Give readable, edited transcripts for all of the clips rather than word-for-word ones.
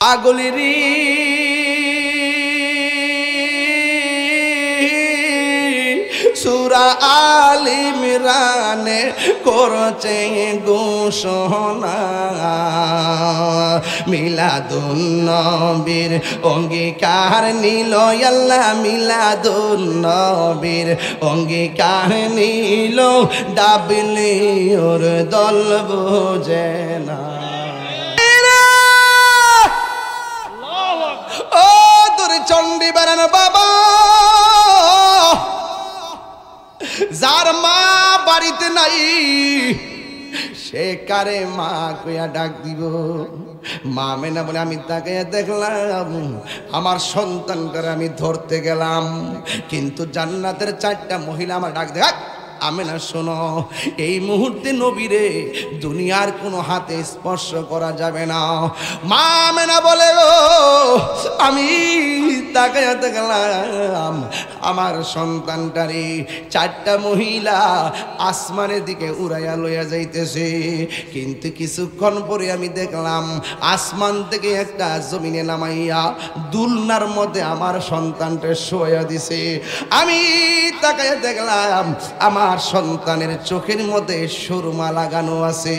পাগলেরি সূরা আল ইমরানে করছে ঘোষণা মিলাদুন নবীর অঙ্গীকার নিল আল্লাহ মিলাদুন নবীর অঙ্গীকার নিল ডাবলি ওর দল বোঝে না ও তোর চণ্ডী বেড়ানো বাবা যার মা বাড়িতে নাই সে কারে মা কইয়া ডাক দিব মা মেনা বলে আমি তাকে দেখলাম আমার সন্তানটারে আমি ধরতে গেলাম কিন্তু জান্নাতের 4টা মহিলা আমার ডাক দেখ আমি না শোনো এই মুহূর্তে নবীরে দুনিয়ার কোনো হাতে স্পর্শ করা যাবে না মা মেনা বলে ও আমি তাকে দেখলাম আমার সন্তানটারে 4টা মহিলা আসমানের দিকে উড়াইয়া লইয়া যাইতেছে কিন্তু কিছুক্ষণ পরে আমি দেখলাম আসমান থেকে একটা জমিনে নামাইয়া দুলনার মধ্যে আমার সন্তানটা শোয়া দিছে আমি তাকে দেখলাম আমার সন্তানের চোখের মধ্যে সুরমা লাগানো আছে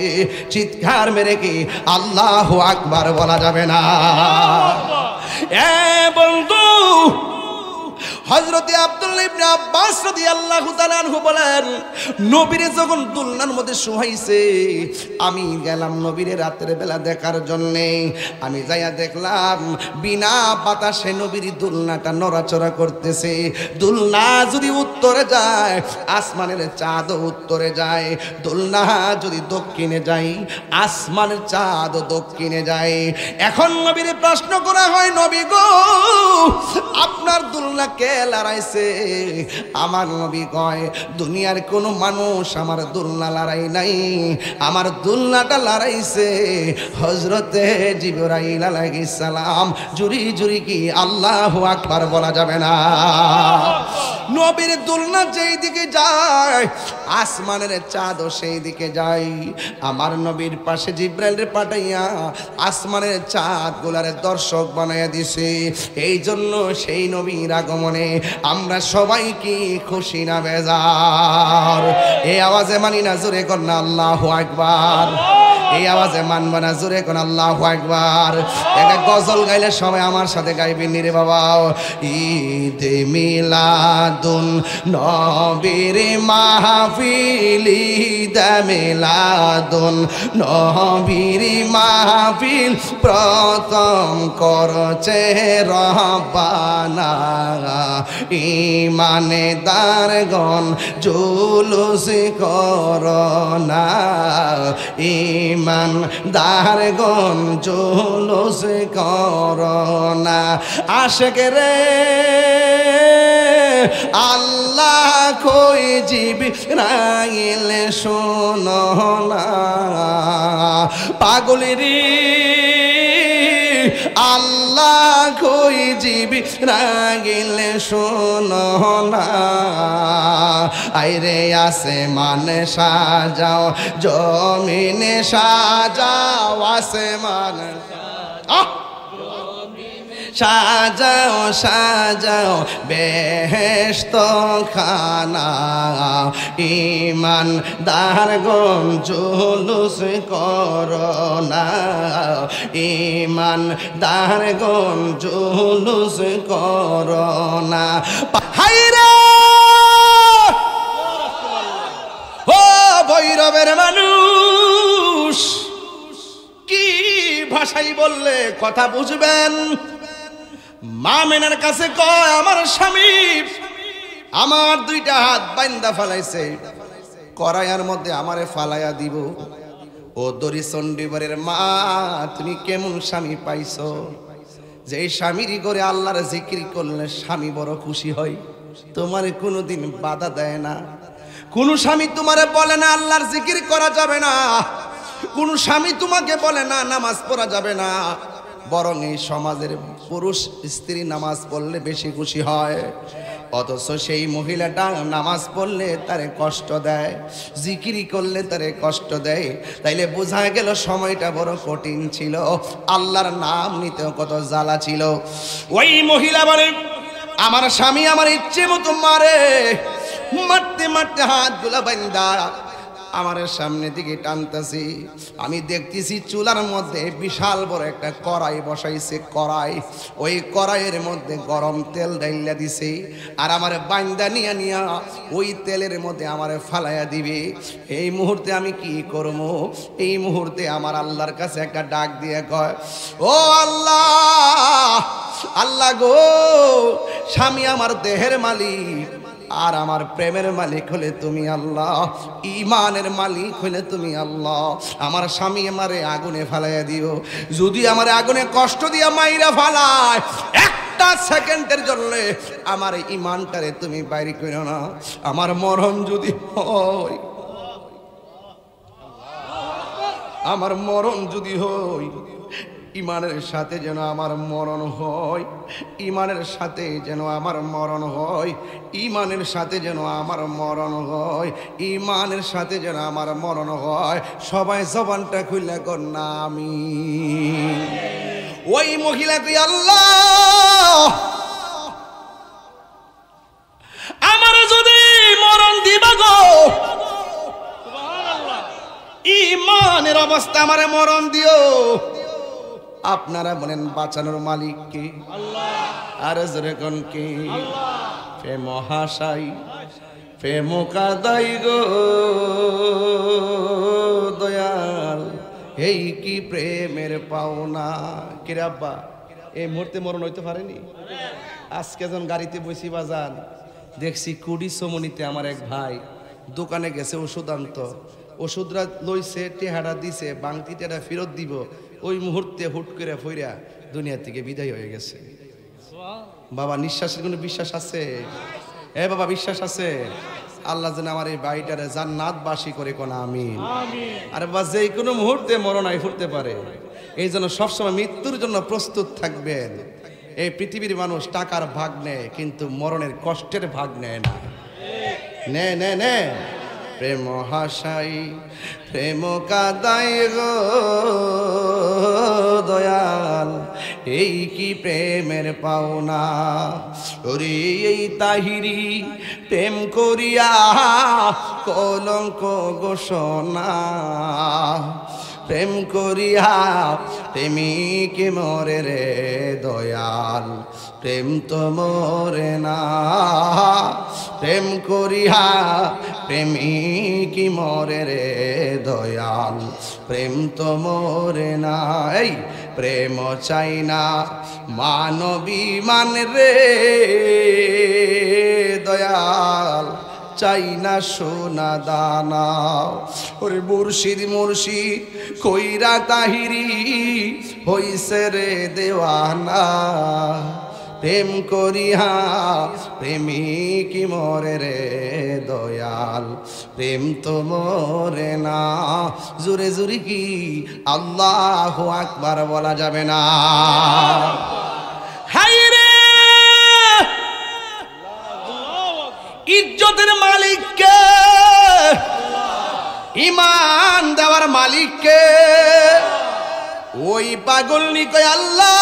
চিৎকার মেরে কি আল্লাহু আকবার বলা যাবে না এ বন্ধু হযরত আব্দুল্লাহ ইবনে আব্বাস রাদিয়াল্লাহু তাআলা আনহু বলেন নবীরে যখন দুলনার মধ্যে শোয়াইছে আমি গেলাম নবীরে রাতের বেলা দেখার জন্য আমি যাইয়া দেখলাম বিনা বাতাসে নবীর দুলনাটা নড়াচড়া করতেছে দুলনা যদি উত্তরে যায় আসমানের চাঁদ উত্তরে যায় দুলনা যদি দক্ষিণে যায় আসমানের চাঁদ দক্ষিণে যায় এখন নবীরে প্রশ্ন করা হয় নবী গো আপনার দুলনা কে লড়াইছে আমার নবী কয় দুনিয়ার কোনো মানুষ আমার দুলনা লড়াই নাই আমার দুলনাটা লড়াইছে হযরতে জিবরাইল আলাইহিস সালাম জুরি জুরি কি আল্লাহু আকবার বলা যাবে না নবীর দুলনা যেই দিকে যায় আসমানের চাঁদও সেই দিকে যায় আমার নবীর পাশে জিবরাইলের পাঠাইয়া আসমানের চাঁদ গুলারে দর্শক বানাইয়া দিছে এই জন্য সেই নবীর আগমনে আমরা সবাই কি খুশি না বেজার এই আওয়াজে মানি না জোরে কোন আল্লাহু আকবার এই আওয়াজে মানবা না জোরে কোন আল্লাহু আকবার একটা গজল গাইলে সবাই আমার সাথে গাইবেন রে বাবা ঈদে মিলাদুন নবীর মাহফিল ঈদে মিলাদুন নবীর মাহফিল প্রথম করছে রব্বানা ঈমানদারগণ জুলুস করোনা ঈমানদারগণ জুলুস করোনা আশিক রে আল্লাহ কই জিবরাইল শোনো না পাগলেরি আল্লাহ কই জিবরাইল শোনো না আইরে আসমান সাজাও জমিনে সাজাও আসমান সাজাও সাজাও বেহেশত খানা ঈমানদারগণ জুলুস করোনা ঈমানদারগণ জুলুস করোনা হায়রে ও ভৈরবের মানুষ কি ভাষাই বললে কথা বুঝবেন মা মেনার কাছে কয় আমার স্বামী আমার 2টা হাত বাইন্দা ফেলাইছে করায়ার মধ্যে আমারে ফালাইয়া দিব ও দরি চণ্ডীবারের মা তুমি কেমন স্বামী পাইছো যে স্বামীর ঘরে আল্লাহর জিকির করলে স্বামী বড় খুশি হয় তোমারে কোনোদিন বাধা দেয় না কোন স্বামী তোমারে বলে না আল্লাহর জিকির করা যাবে না কোন স্বামী তোমাকে বলে না নামাজ পড়া যাবে না বরং এই সমাজের পুরুষ স্ত্রী নামাজ পড়লে বেশি খুশি হয় অথচ সেই মহিলাটা নামাজ পড়লে তারে কষ্ট দেয়, জিকিরি করলে তারে কষ্ট দেয়। তাইলে বোঝা গেল সময়টা বড় কঠিন ছিল, আল্লাহর নাম নিতেও কত জ্বালা ছিল। ওই মহিলা বলে, আমার স্বামী আমার ইচ্ছে মতো মারে, মারতে মারতে হাতগুলা বান্ধা আমার সামনে দিকে টানতেছি। আমি দেখতেছি চুলার মধ্যে বিশাল বড় একটা কড়াই বসাইছে। কড়াই, ওই কড়াইয়ের মধ্যে গরম তেল ডাইলা দিছে, আর আমার বান্দা নিয়া নিয়া ওই তেলের মধ্যে আমারে ফালাইয়া দিবে। এই মুহূর্তে আমি কি করব? এই মুহূর্তে আমার আল্লাহর কাছে একটা ডাক দিয়ে কয়, ও আল্লাহ, আল্লাহ গো, স্বামী আমার দেহের মালিক, আর আমার প্রেমের মালিক হলে তুমি আল্লাহ, ঈমানের মালিক হলে তুমি আল্লাহ। আমার স্বামী আমারে আগুনে ফালাইয়া দিও, যদি আমারে আগুনে কষ্ট দিয়া মাইরা ফালায়, একটা সেকেন্ডের জন্য আমার ঈমানটারে তুমি বাইরে করো না। আমার মরণ যদি হয়, আমার মরণ যদি হয়, ঈমানের সাথে যেন আমার মরণ হয়, ঈমানের সাথে যেন আমার মরণ হয়, ঈমানের সাথে যেন আমার মরণ হয়, ঈমানের সাথে যেন আমার মরণ হয়। সবাই জবানটা খুলে কর না আমিন। ওই মহিলা কই, আল্লাহ, আমার যদি মরণ দিবা গো, ঈমানের অবস্থা আমারে মরণ দিও। আপনারা বলেন বাঁচানোর মালিক কে? আল্লাহ। আর জোরে কোন কে? প্রেম হাসাই প্রেম কাদাই গো দয়াল, এই কি প্রেমের পাওনা। কিরে আব্বা, এই মুহূর্তে মরণ হইতে পারেনি? আজকে যখন গাড়িতে বসি বাজান, দেখছি কুড়ি সমনিতে আমার এক ভাই দোকানে গেছে ওষুধ আনতো, ওষুধরা লইছে, টেহারা দিছে, বাংতি টেহা ফেরত দিব, ওই মুহূর্তে হুট করে ফইরা দুনিয়া থেকে বিদায় হয়ে গেছে। বাবা, নিঃশ্বাসের কোনো বিশ্বাস আছে? এ বাবা, বিশ্বাস আছে? আল্লাহ যেন আমার এই বাড়িটারে জান্নাতবাসী করে কোন আমিন। আর বাবা, যে কোনো মুহূর্তে মরণ আই ফুটতে পারে, এই জন্য সবসময় মৃত্যুর জন্য প্রস্তুত থাকবেন। এই পৃথিবীর মানুষ টাকার ভাগ নেয়, কিন্তু মরণের কষ্টের ভাগ নেয় না। নে নে নে প্রেম হাসাই প্রেম কাদাই গো দয়াল, এই কি প্রেমের পাওনা। ওরে এই তাহিরি প্রেম করিয়া কলঙ্ক ঘোষণা, প্রেম করিয়া প্রেমিক মরে রে দয়াল, প্রেম তো মরে না। প্রেম করিয়া প্রেমিক মরে রে দয়াল, প্রেম তো মরে না। এই প্রেম চাই না মানবী মান রে দয়াল, চাই না সোনা দানা। ওরে মুর্শিদ মুর্শিদ কইরা তাহিরি হইছে রে দেওয়ানা, প্রেম করিয়া প্রেমিক মরে রে দয়াল, প্রেম তো মরে না। জোরে জোরে কি আল্লাহু আকবার বলা যাবে না? হায় রে, ইজ্জতের মালিক কে? ঈমান দেওয়ার মালিক কে? ওই পাগলনি কয়, আল্লাহ,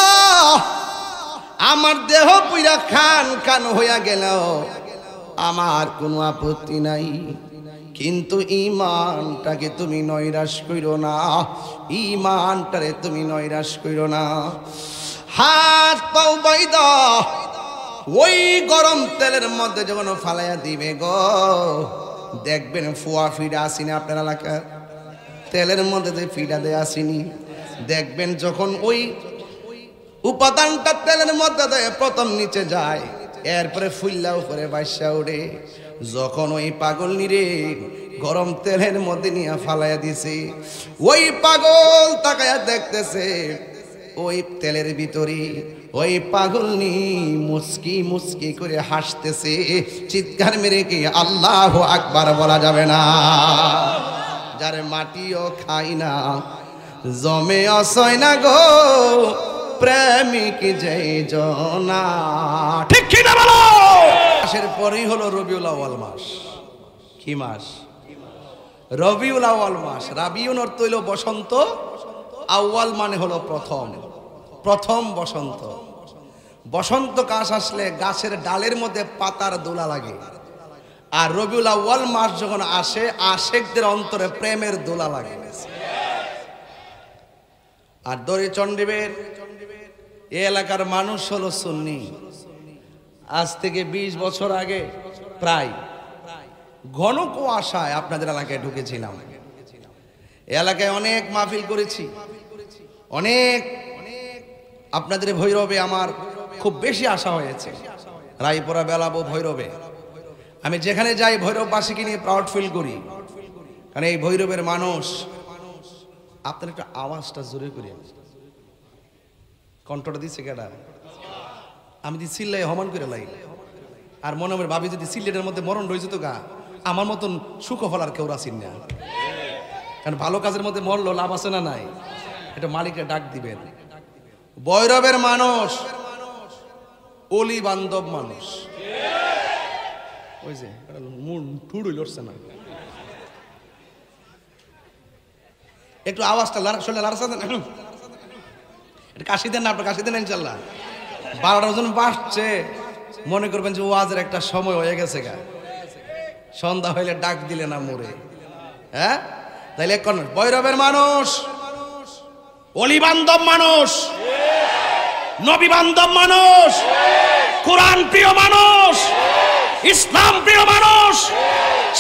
আমার দেহ পুরা খান খান হইয়া গেল, আমার কোনো আপত্তি নাই, কিন্তু ঈমানটাকে তুমি নৈরাশ কইরো না, ঈমানটারে তুমি নৈরাশ কইরো না। হাত পাও বাইদা ওই গরম তেলের মধ্যে যখন ফালাইয়া দিবে গো, দেখবেন ফুয়া ফিডা আসিনি আপনার এলাকার তেলের মধ্যে যে ফিডা দেয় আসিনি, দেখবেন যখন ওই উপাদানটা তেলের মধ্যে দেয় প্রথম নিচে যায়, এরপরে ফুল্লা উপরে বাইসা উঠে। যখন ওই পাগল নিরে গরম তেলের মধ্যে নিয়ে ফালাইয়া দিছে, ওই পাগল তাকায়া দেখতেছে ওই তেলের ভিতরে ওই পাগলনি মুস্কি মুস্কি করে হাসতেছে, চিৎকার মেরে কি আল্লাহু আকবার বলা যাবে না? যার মাটিও খাই না, জমে অসয় না গো, প্রেমিক যেই জনা, ঠিক কি না বলো? মাসের পরেই হলো রবিউল আউয়াল মাস। কি মাস? রবিউল আউয়াল মাস। রাবিউন অর্থ হইল বসন্ত, আউয়াল মানে হলো প্রথম, প্রথম বসন্ত। বসন্ত কাশ আসলে গাছের ডালের মধ্যে পাতার দোলা লাগে, আর রবিউল আউয়াল মাস যখন আসে আশেকদের অন্তরে প্রেমের দোলা লাগে। আর দড়ি চণ্ডীবের এই এলাকার মানুষ হলো সুন্নি। আজ থেকে 20 বছর আগে প্রায় ঘন কুয়াশায় আপনাদের এলাকায় ঢুকেছিলাম। এলাকায় অনেক মাহফিল করেছি, অনেক আপনাদের ভৈরবে আমার খুব বেশি আশা হয়েছে। রায়পুরা বেলাবো ভৈরবে, আমি যেখানে যাই ভৈরববাসীকে নিয়ে প্রাউড ফিল করি, কারণ এই ভৈরবের মানুষ। আপনার একটা আওয়াজটা জোরে করে, কণ্ঠটা দিচ্ছে কেডা? আমি যদি চিল্লাই হমান করে লাই, আর মনে মনে ভাবি যদি সিলেটের মধ্যে মরণ রয়েছে তো গা, আমার মতন সুখ ফলার কেউ রাসিন না। কারণ ভালো কাজের মধ্যে মরলো লাভ আছে না নাই? এটা মালিকরা ডাক দিবেন। ভৈরবের মানুষ অলি বান্ধব মানুষ। ওই যে মন ঠুড়ই লড়ছে না, একটু আওয়াজটা শুনলে লাড়াচ্ছে না, এটা কাশি দেন না, আপনার কাশি দেন ইনশাল্লাহ। 12টা জন বাসছে, মনে করবেন যে ওয়াজের একটা সময় হয়ে গেছে গা, সন্ধ্যা হইলে ডাক দিলে না মরে। হ্যাঁ, তাইলে এখন ভৈরবের মানুষ অলি বান্ধব মানুষ, নবী বান্ধব মানুষ, কোরআন প্রিয় মানুষ, ইসলাম প্রিয় মানুষ,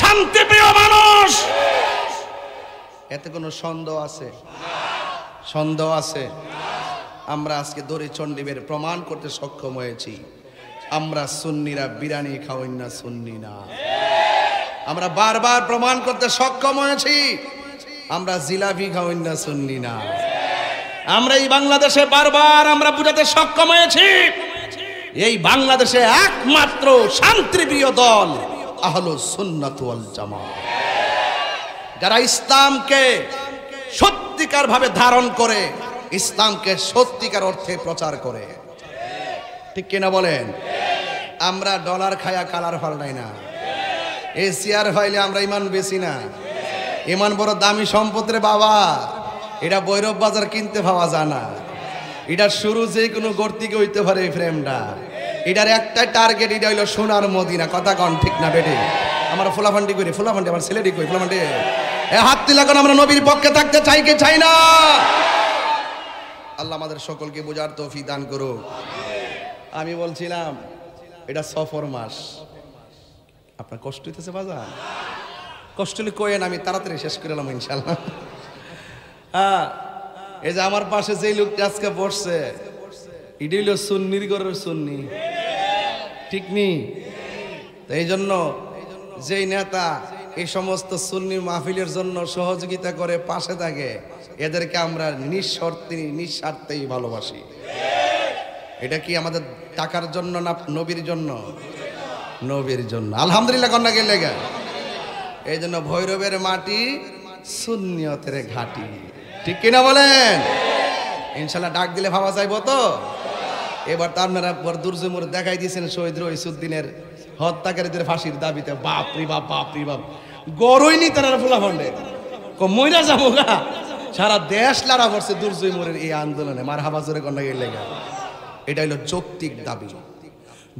শান্তি প্রিয় মানুষ। এতে কোনো সন্দেহ আছে? সন্দেহ আছে? আমরা আজকে দড়ি চণ্ডীবের প্রমাণ করতে সক্ষম হয়েছি, আমরা সুন্নিরা বিরিয়ানি খাওয়াই না, সুন্নি না। আমরা বারবার প্রমাণ করতে সক্ষম হয়েছি, আমরা জিলাপি খাওয়াই না, সুন্নি না। আমরা এই বাংলাদেশে বারবার আমরা বুঝাতে সক্ষম হয়েছি, এই বাংলাদেশে একমাত্র শান্তিপ্রিয় দল আহলুস সুন্নাত ওয়াল জামাত, যারা ইসলামকে সত্যিকার ভাবে ধারণ করে, ইসলামকে সত্যিকার অর্থে প্রচার করে। ঠিক কিনা বলেন? আমরা ডলার খায়া কালার ফাল্টাই না, এই চেয়ার ফাইলে আমরা ইমান বেশি না। ইমান বড় দামি সম্পদ রে বাবা, এটা ভৈরব বাজার কিনতে পাওয়া যায় না। এটা শুরু যে কোনো গর্তিকে হইতে পারে এই ফ্রেমটা। এটার একটা টার্গেট, এটা হইলো সোনার মদিনা। কথা কন ঠিক না বেটে? আমার ফুলাফান্ডি করি, ফুলাফান্ডি আমার ছেলেটি কই, ফুলাফান্ডি এ হাত তুলা কোন আমরা নবীর পক্ষে থাকতে চাই কি চাই না? আল্লাহ আমাদের সকলকে বোঝার তৌফিক দান করুক। আমি বলছিলাম এটা সফর মাস, আপনার কষ্ট হইতেছে বাজার? কষ্ট হলে কয়েন, আমি তাড়াতাড়ি শেষ করে এলাম ইনশাল্লাহ। হ্যাঁ, এই যে আমার পাশে যেই লোকটা আজকে বসছে, এটি হইল সুন্নির ঘরের সুন্নি, ঠিক নি? এই জন্য যেই নেতা এই সমস্ত সুন্নি মাহফিলের জন্য সহযোগিতা করে, পাশে থাকে, এদেরকে আমরা নিঃস্বার্থেই ভালোবাসি। এটা কি আমাদের টাকার জন্য না নবীর জন্য? নবীর জন্য। আলহামদুলিল্লাহ কন্যা গেলে গা। এই জন্য ভৈরবের মাটি সুন্নিয়তের ঘাটি, ঠিক কিনা বলেন? ইনশাল্লাহ ডাক দিলে ভাবা যাইব তো। এবার তো আপনারা দুর্জমুর দেখাই দিয়েছেন শহীদ রইসুদ্দিনের হত্যাকারীদের ফাঁসির দাবিতে। বাপরি বাপ, বাপরি বাপ, গরই নি তারা ফুলা ফন্ডে মইরা যাবো গা। সারা দেশ লাড়া পড়ছে দুর্জমুরের এই আন্দোলনে। মার হাবা জোরে কন্যা গেলে গা। এটা হলো যৌক্তিক দাবি।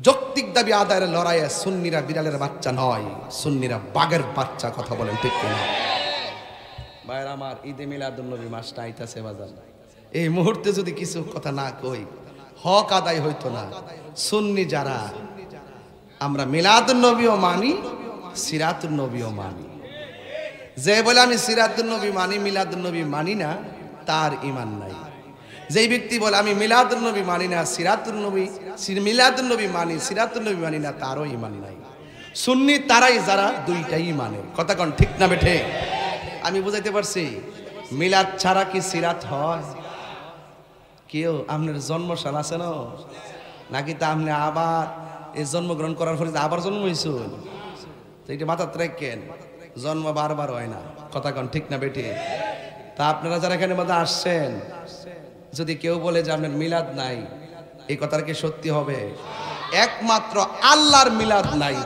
যৌক্তিক দাবি আদায়ের লড়াইয়ে সুন্নিরা বিড়ালের বাচ্চা নয়, সুন্নিরা বাঘের বাচ্চা। কথা বলেন ঠিক কিনা? ভাইয়ের আমার, ঈদে মিলাদুন্নবী মাসটা আইতাছে বাজার। এই মুহূর্তে যদি কিছু কথা না কই, হক আদায় হইতো না। সুন্নি যারা, আমরা মিলাদুন্নবীও মানি, সিরাতুন্নবীও মানি। যে বলে আমি সিরাতুন্নবী মানি, মিলাদুন্নবী মানি না, তার ঈমান নাই। যেই ব্যক্তি বলে আমি মিলাদুন্নবী মানি না, মিলাদুন্নবী মানি, সিরাতুন্নবী মানি না, তারও ঈমান নাই। সুন্নি তারাই যারা দুইটাই মানে। কথা কোন ঠিক না বেঠে? আমি বুঝাইতে পারছি? মিলাদ ছাড়া কি সিরাত হয়? কেউ আপনার জন্মসাল আছে না নাকি? তা আপনি আবার এই জন্মগ্রহণ করার পরে আবার জন্ম হয়েছ, তো এটা মাথার রাখেন, জন্ম বারবার হয় না। কথা কন ঠিক না বেঠে? তা আপনারা যারা এখানে মধ্যে আসছেন, যদি কেউ বলে যে আপনার মিলাদ নাই, এই কথাটা কি সত্যি হবে? একমাত্র আল্লাহর মিলাদ নাই।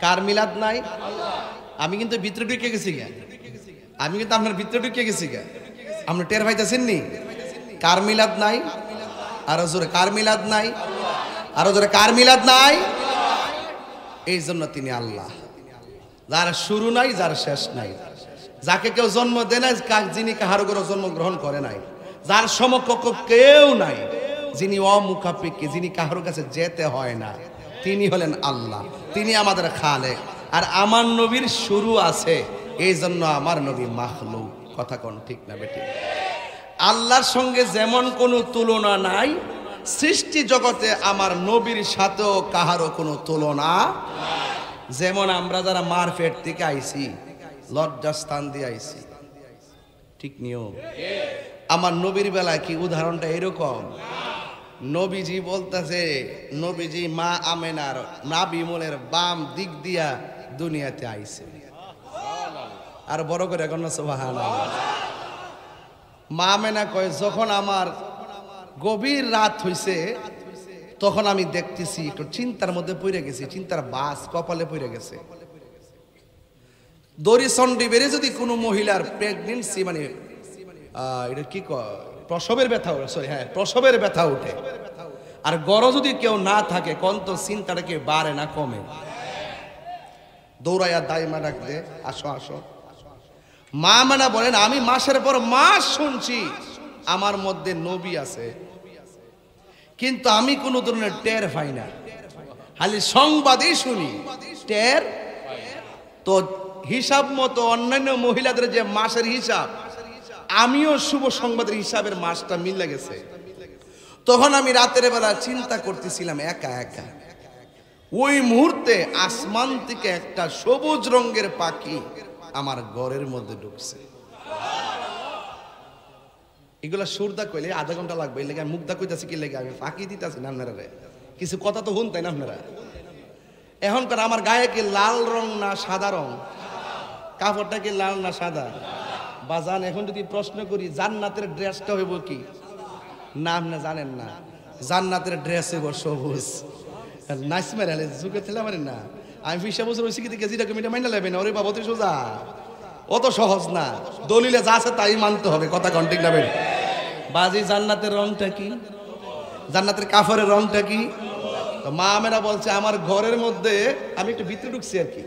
কার মিলাদ নাই? আমি কিন্তু ভিতরে ঢুকে গেছি গা, আমি কিন্তু আপনার ভিতরে ঢুকে গেছি গা। আপনি টের পাইতেছেন নি? কার মিলাদ নাই? আরো জোরে কার মিলাদ নাই? আরো জোরে কার মিলাদ নাই? এই জন্য তিনি আল্লাহ, যার শুরু নাই, যার শেষ নাই, যাকে কেউ জন্ম দেয় নাই, যিনি কাহার উপর জন্মগ্রহণ করে নাই, যার সমকক্ষ কেউ নাই, যিনি অমুখাপেক্ষী, যিনি কাহার কাছে যেতে হয় না, তিনি হলেন আল্লাহ। তিনি আমাদের খালেক। আর আমার নবীর শুরু আছে, এই জন্য আমার নবী মাখলুক। কথা কোন ঠিক না বেটি? আল্লাহর সঙ্গে যেমন কোনো তুলনা নাই, সৃষ্টি জগতে আমার নবীর সাথেও কাহারও কোনো তুলনা। যেমন আমরা যারা মার পেট থেকে আইছি, লজ্জাস্থান দিয়ে আইছি, ঠিক নিয়ম। আমার নবীর বেলায় কি উদাহরণটা এরকম? নবীজি বলতেছে, নবীজি মা আমেনার নাবিমুলের বাম দিক দিয়া দুনিয়াতে আইছে। আর বড় করে এখন সুবহানাল্লাহ। মা আমেনা কয়, যখন আমার গভীর রাত হইছে, তখন আমি দেখতেছি একটু চিন্তার মধ্যে পড়ে গেছি, চিন্তার বাস কপালে পড়ে গেছে। দড়িচণ্ডী বেড়ে যদি কোনো মহিলার প্রেগনেন্সি, মানে এটা কি কয়, প্রসবের ব্যথা, সরি হ্যাঁ প্রসবের ব্যথা উঠে, আর গড় যদি কেউ না থাকে, কোন তো চিন্তাটা কি বাড়ে না কমে? দৌড়াইয়া দাইমা ডাক দে, আসো আসো। মা মানা বলেন, আমি মাসের পর মাস শুনছি আমার মধ্যে নবী আছে, কিন্তু আমি কোনো ধরনের টের পাই না, খালি সংবাদই শুনি, টের। তো হিসাব মতো অন্যান্য মহিলাদের যে মাসের হিসাব, আমিও শুভ সংবাদের হিসাবের মাসটা মিলে গেছে। তখন আমি রাতের বেলা চিন্তা করতেছিলাম একা একা, ওই মুহূর্তে আসমান থেকে একটা সবুজ রঙের পাখি আমার ঘরের মধ্যে ঢুকছে। এগুলা সুরদা কইলে আধা ঘন্টা লাগবে, এই লেগে আমি মুগ্ধা কইতাছি, কি লেগে আমি ফাঁকি দিতেছি না আপনারা, কিছু কথা তো শুনতেন আপনারা। এখনকার আমার গায়ে কি লাল রং না সাদা রং? কাপড়টা কি লাল না সাদা? বাজান এখন যদি প্রশ্ন করি, জান্নাতের ড্রেসটা হইব কি? নাম না জানেন না, জান্নাতের ড্রেস হইব সবুজ। নাইস মেরালে যুগে ছিল আমার না, আমি 20 বছর হয়েছি কি কেজিটা কমিটা মাইনা লাগবে না? ওরে বাবা তুই সোজা, অত সহজ না, দলিলে যা আছে তাই মানতে হবে। কথা কোন ঠিক না বের? বাজি জান্নাতের রংটা কি? জান্নাতের কাফরের রংটা কি? তো মা মেরা বলছে, আমার ঘরের মধ্যে আমি একটু ভিতরে ঢুকছি, আর কি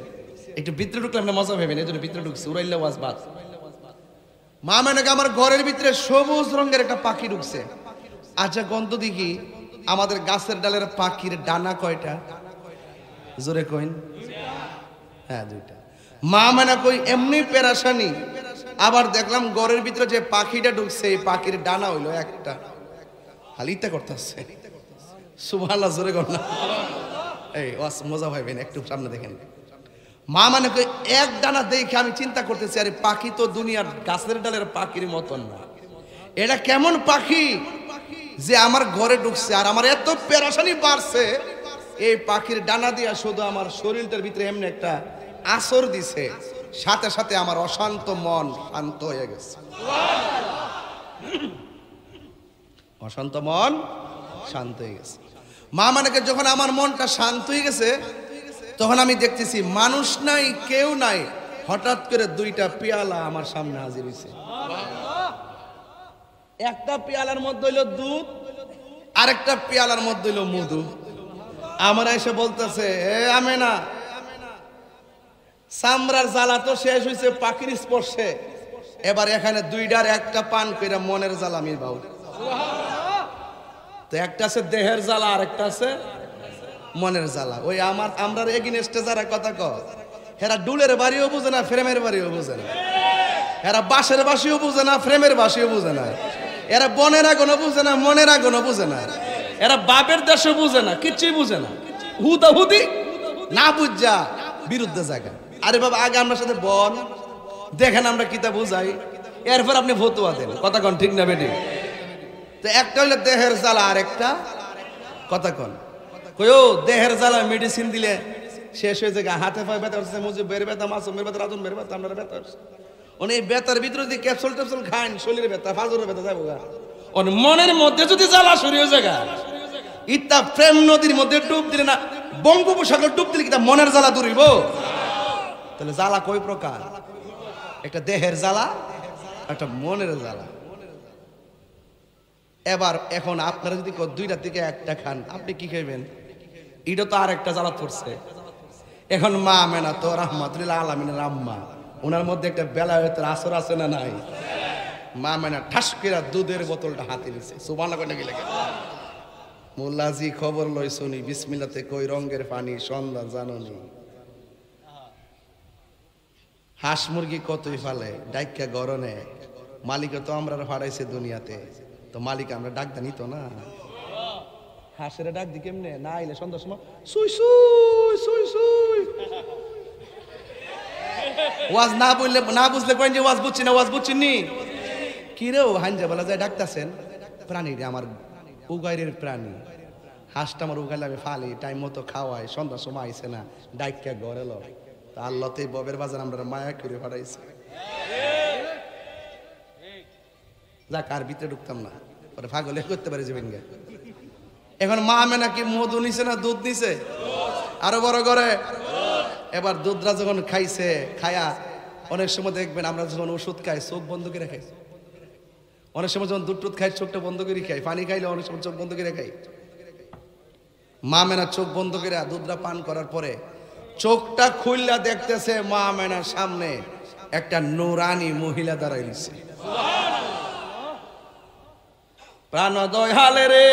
একটু ভিতরে ঢুকলাম না, মজা ভেবেন, এই জন্য ভিতরে ঢুকছি, উড়াইলে ওয়াজ বাদ। মা মেনাকে আমার ঘরের ভিতরে সবুজ রঙের একটা পাখি ঢুকছে। আচ্ছা গন্ধ দেখি, আমাদের গাছের ডালের পাখির ডানা কয়টা? জোরে কইন। হ্যাঁ, দুইটা। মা মেনা কই এমনি পেরাশানি, আবার দেখলাম ঘরের ভিতরে যে পাখিটা ঢুকছে, এই পাখির ডানা হইলো একটা। হালিতা করতেছে, সুবহানাল্লাহ, জোরে কর না। এই ওয়াজ মজা পাইবেন, একটু সামনে দেখেন। মা মানে এক ডানা দেখে আমি চিন্তা করতেছি, আরে পাখি তো দুনিয়ার গাছের ডালের পাখির মতন না, এটা কেমন পাখি যে আমার ঘরে ঢুকছে? আর আমার এত পেরেশানি বাড়ছে, এই পাখির ডানা দিয়া শুধু আমার শরীরটার ভিতরে এমনি একটা আসর দিছে, সাথে সাথে আমার অশান্ত মন শান্ত হয়ে গেছে। অশান্ত মন শান্ত হয়ে গেছে। মা মানে যখন আমার মনটা শান্ত হয়ে গেছে, তখন আমি দেখতেছি মানুষ নাই, কেউ নাই, হঠাৎ করে দুইটা পেয়ালা আমার সামনে হাজির হয়েছে। একটা পেয়ালার মধ্যে হইলো দুধ, আরেকটা পেয়ালার মধ্যে হইলো মধু। আমার এসে বলতেছে, এ আমেনা, চামড়ার জ্বালা তো শেষ হয়েছে পাখির স্পর্শে, এবার এখানে দুইটার একটা পান করে মনের জ্বালা মিটাও। তো একটা আছে দেহের জ্বালা, আর একটা আছে মনের জ্বালা। ওই আমরা এগিনেস্টে যারা কথা কয়, হেরা ডুলের বাড়িও বুঝে না, ফ্রেমের বাড়িও বুঝে না, এরা বাঁশের বাসিও বুঝে না, ফ্রেমের বাসিও বুঝে না, এরা বনের আগুনও বুঝে না, মনের আগুনও বুঝে না, এরা বাপের দেশও বুঝে না, কিচ্ছুই বুঝে না, হুদা হুদি না বুঝা বিরুদ্ধে জায়গা। আরে বাবা, আগে আমার সাথে বল দেখেন আমরা কিতা বুঝাই, এরপর আপনি ফতুয়া দেন। কথা কন ঠিক না বেটি? তো একটা হইলো দেহের জ্বালা, আর একটা কথা কন কইও দেহের জ্বালা মেডিসিন দিলে শেষ হয়ে যায়, হাতে পায়ে ব্যথা হচ্ছে, মুজিবের ব্যথা, মাসুমের ব্যথা, রাজনের ব্যথা, আপনার ব্যথা হচ্ছে। উনি বেতার ভিতরে যদি ক্যাপসুল ট্যাপসুল খান শরীরে ব্যথা ফাজরের ব্যথা যাবো গা। মনের মধ্যে যদি জ্বালা শুরু হয়ে যায় ইতা প্রেম নদীর মধ্যে ডুব দিলে না বঙ্গোপসাগর ডুব দিলে কি তা মনের জ্বালা দূরিব? তাহলে জ্বালা কই প্রকার? একটা দেহের জ্বালা, একটা মনের জ্বালা। এবার এখন আপনারা যদি দুইটা থেকে একটা খান, আপনি কি খাইবেন? এটা তো আর একটা জ্বালা পড়ছে। এখন মা আমেনা তো রাহমাতুল্লিল আলামিনের আম্মা, ওনার মধ্যে একটা বেলায়েতের আসর আছে না নাই? মা আমেনা ঠাস করে দুধের বোতলটা হাতে নিছে, সুবহানাল্লাহ কইনা কি লাগে? মোল্লাজি খবর লই শুনি, বিসমিল্লাতে কই রঙের পানি সন্ধ্যা জাননি। হাঁস মুরগি কতই ফালে ডাইকা গরনে, মালিক তো আমরা ফাড়াইছে দুনিয়াতে, তো মালিক আমরা ডাক দানি তো না। হাঁসের ডাক দি কেমনে? না আইলে সন্ধ্যার সময় সুই সুই সুই সুই। ওয়াজ না বললে না বুঝলে কইন যে ওয়াজ বুঝছি না, ওয়াজ বুঝছিনি কি রে? হাঞ্জা বলা যায় ডাকতাছেন প্রাণী রে, আমার উগাইরের প্রাণী। হাঁসটা আমার উগাইলে আমি ফালি, টাইম মতো খাওয়াই, সন্ধ্যার সময় আইসে না, ডাইকা ঘরে লো। আল্লাহতে ববের বাজার আমরা মায়া করে ফাড়াইছে। যাক আর ভিতরে ঢুকতাম না, পরে পাগলে করতে পারে যাবেন গে। এখন মা আমেনা কি মধু নিছে না দুধ নিছে? আরো বড় করে এবার দুধরা যখন খাইছে, খায়া অনেক সময় দেখবেন আমরা যখন ওষুধ খাই চোখ বন্ধ করে খাই, অনেক সময় যখন দুধ টুধ খাই চোখটা বন্ধ করে খাই, পানি খাইলে অনেক সময় চোখ বন্ধ করে খাই। মা আমেনা চোখ বন্ধ করে দুধরা পান করার পরে চোখটা খুললা দেখতেছে মা আমেনার সামনে একটা নুরানি মহিলা দাঁড়াই দিছে। প্রাণ দয়ালে রে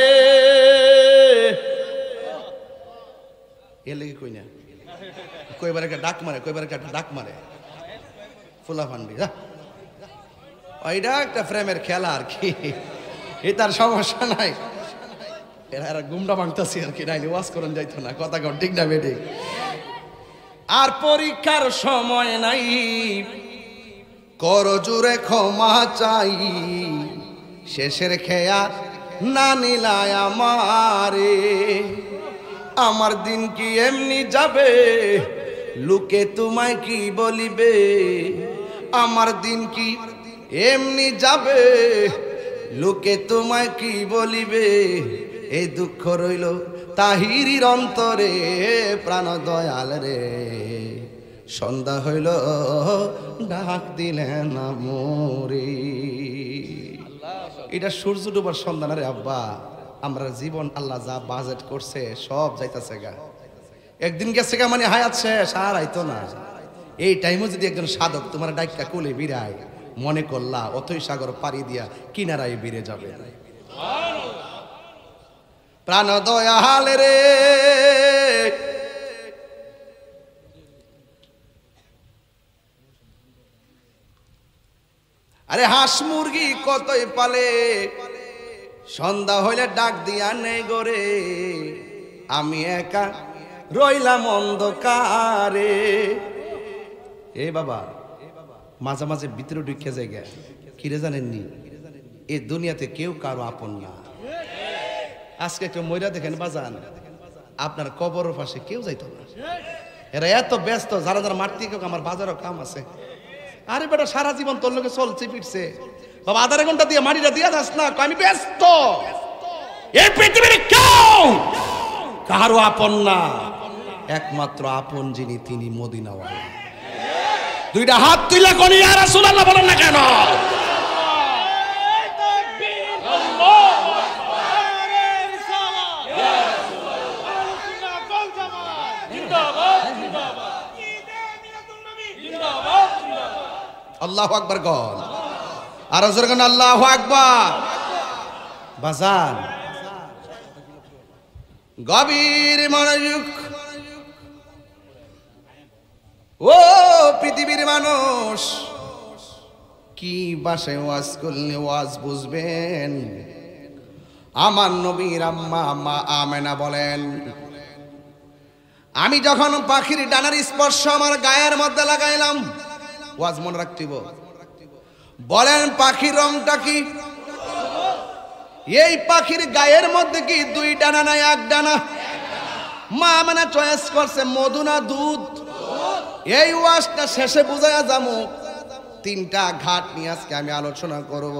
এর লেগে কই না, কইবার একটা ডাক মারে, কইবার একটা ডাক মারে ফুলা ফান্ডি। ওইটা একটা প্রেমের খেলা আর কি, এ তার সমস্যা নাই। এরা গুমটা ভাঙতাছি আর কি, নাইলে ওয়াজ করন যাইতো না। কথা কন ঠিক না বেটি? আর পরীক্ষার সময় নাই, কর জুড়ে ক্ষমা চাই, শেষের খেয়া না নিলায় আমারে। আমার দিন কি এমনি যাবে, লোকে তোমায় কি বলিবে? আমার দিন কি এমনি যাবে, লোকে তোমায় কি বলিবে? এই দুঃখ রইল তাহিরির অন্তরে, প্রাণ দয়াল রে সন্ধ্যা হইল ডাক দিলেন মোরে। এটা সূর্য ডুবার সন্ধ্যা না রে আব্বা, আমরা জীবন আল্লাহ যা বাজেট করছে সব যাইতাছে গা। একদিন গেছে গা মানে হায়াত শেষ, আর আইতো না। এই টাইমে যদি একজন সাধক তোমার ডাইকা কোলে বিরায়, মনে করলা অথই সাগর পাড়ি দিয়া কিনারায় বিরে যাবে। প্রাণ দয়াল রে আরে হাঁস মুরগি কতই পালে, সন্ধ্যা হইলে ডাক দিয়া নেই গরে, আমি একা রইলাম অন্ধকারে। এ বাবা মাঝে মাঝে ভিতরে ঢুকে জায়গা কিরে জানেননি, এ দুনিয়াতে কেউ কারো আপন না। আজকে একটা ময়রা দেখেন বাজান, আপনার কবরের পাশে কেউ যাইতো না। এরা এত ব্যস্ত, যারা যারা মারতে কেউ আমার বাজারও কাম আছে। আরে বেটা সারা জীবন তোর লোকে চলছে ফিরছে, বাবা আধা ঘন্টা দিয়ে মাটিটা দিয়ে যাস না, আমি ব্যস্ত। এই পৃথিবীর কেউ কারো আপন না, একমাত্র আপন যিনি তিনি মদিনাওয়ালা। দুইটা হাত তুইলা কোন ইয়া রাসূলুল্লাহ বলেন না কেন? আল্লাহু আকবার গল, আর জোরে কোন আল্লাহু আকবার। বাজান গভীর মনোযোগ, ও পৃথিবীর মানুষ, কি ভাষায় ওয়াজ করলে ওয়াজ বুঝবেন? আমার নবীর আম্মা মা আমেনা বলেন, আমি যখন পাখির ডানার স্পর্শ আমার গায়ের মধ্যে লাগাইলাম, ওয়াজ মনে রাখতিব। বলেন পাখির রংটা কি? এই পাখির গায়ের মধ্যে কি দুই ডানা না এক ডানা? মা আমেনা চয়েস করছে মধু না দুধ। এই ওয়াজটা শেষে বুঝায়া যামু তিনটা ঘাট নিয়ে আজকে আমি আলোচনা করব।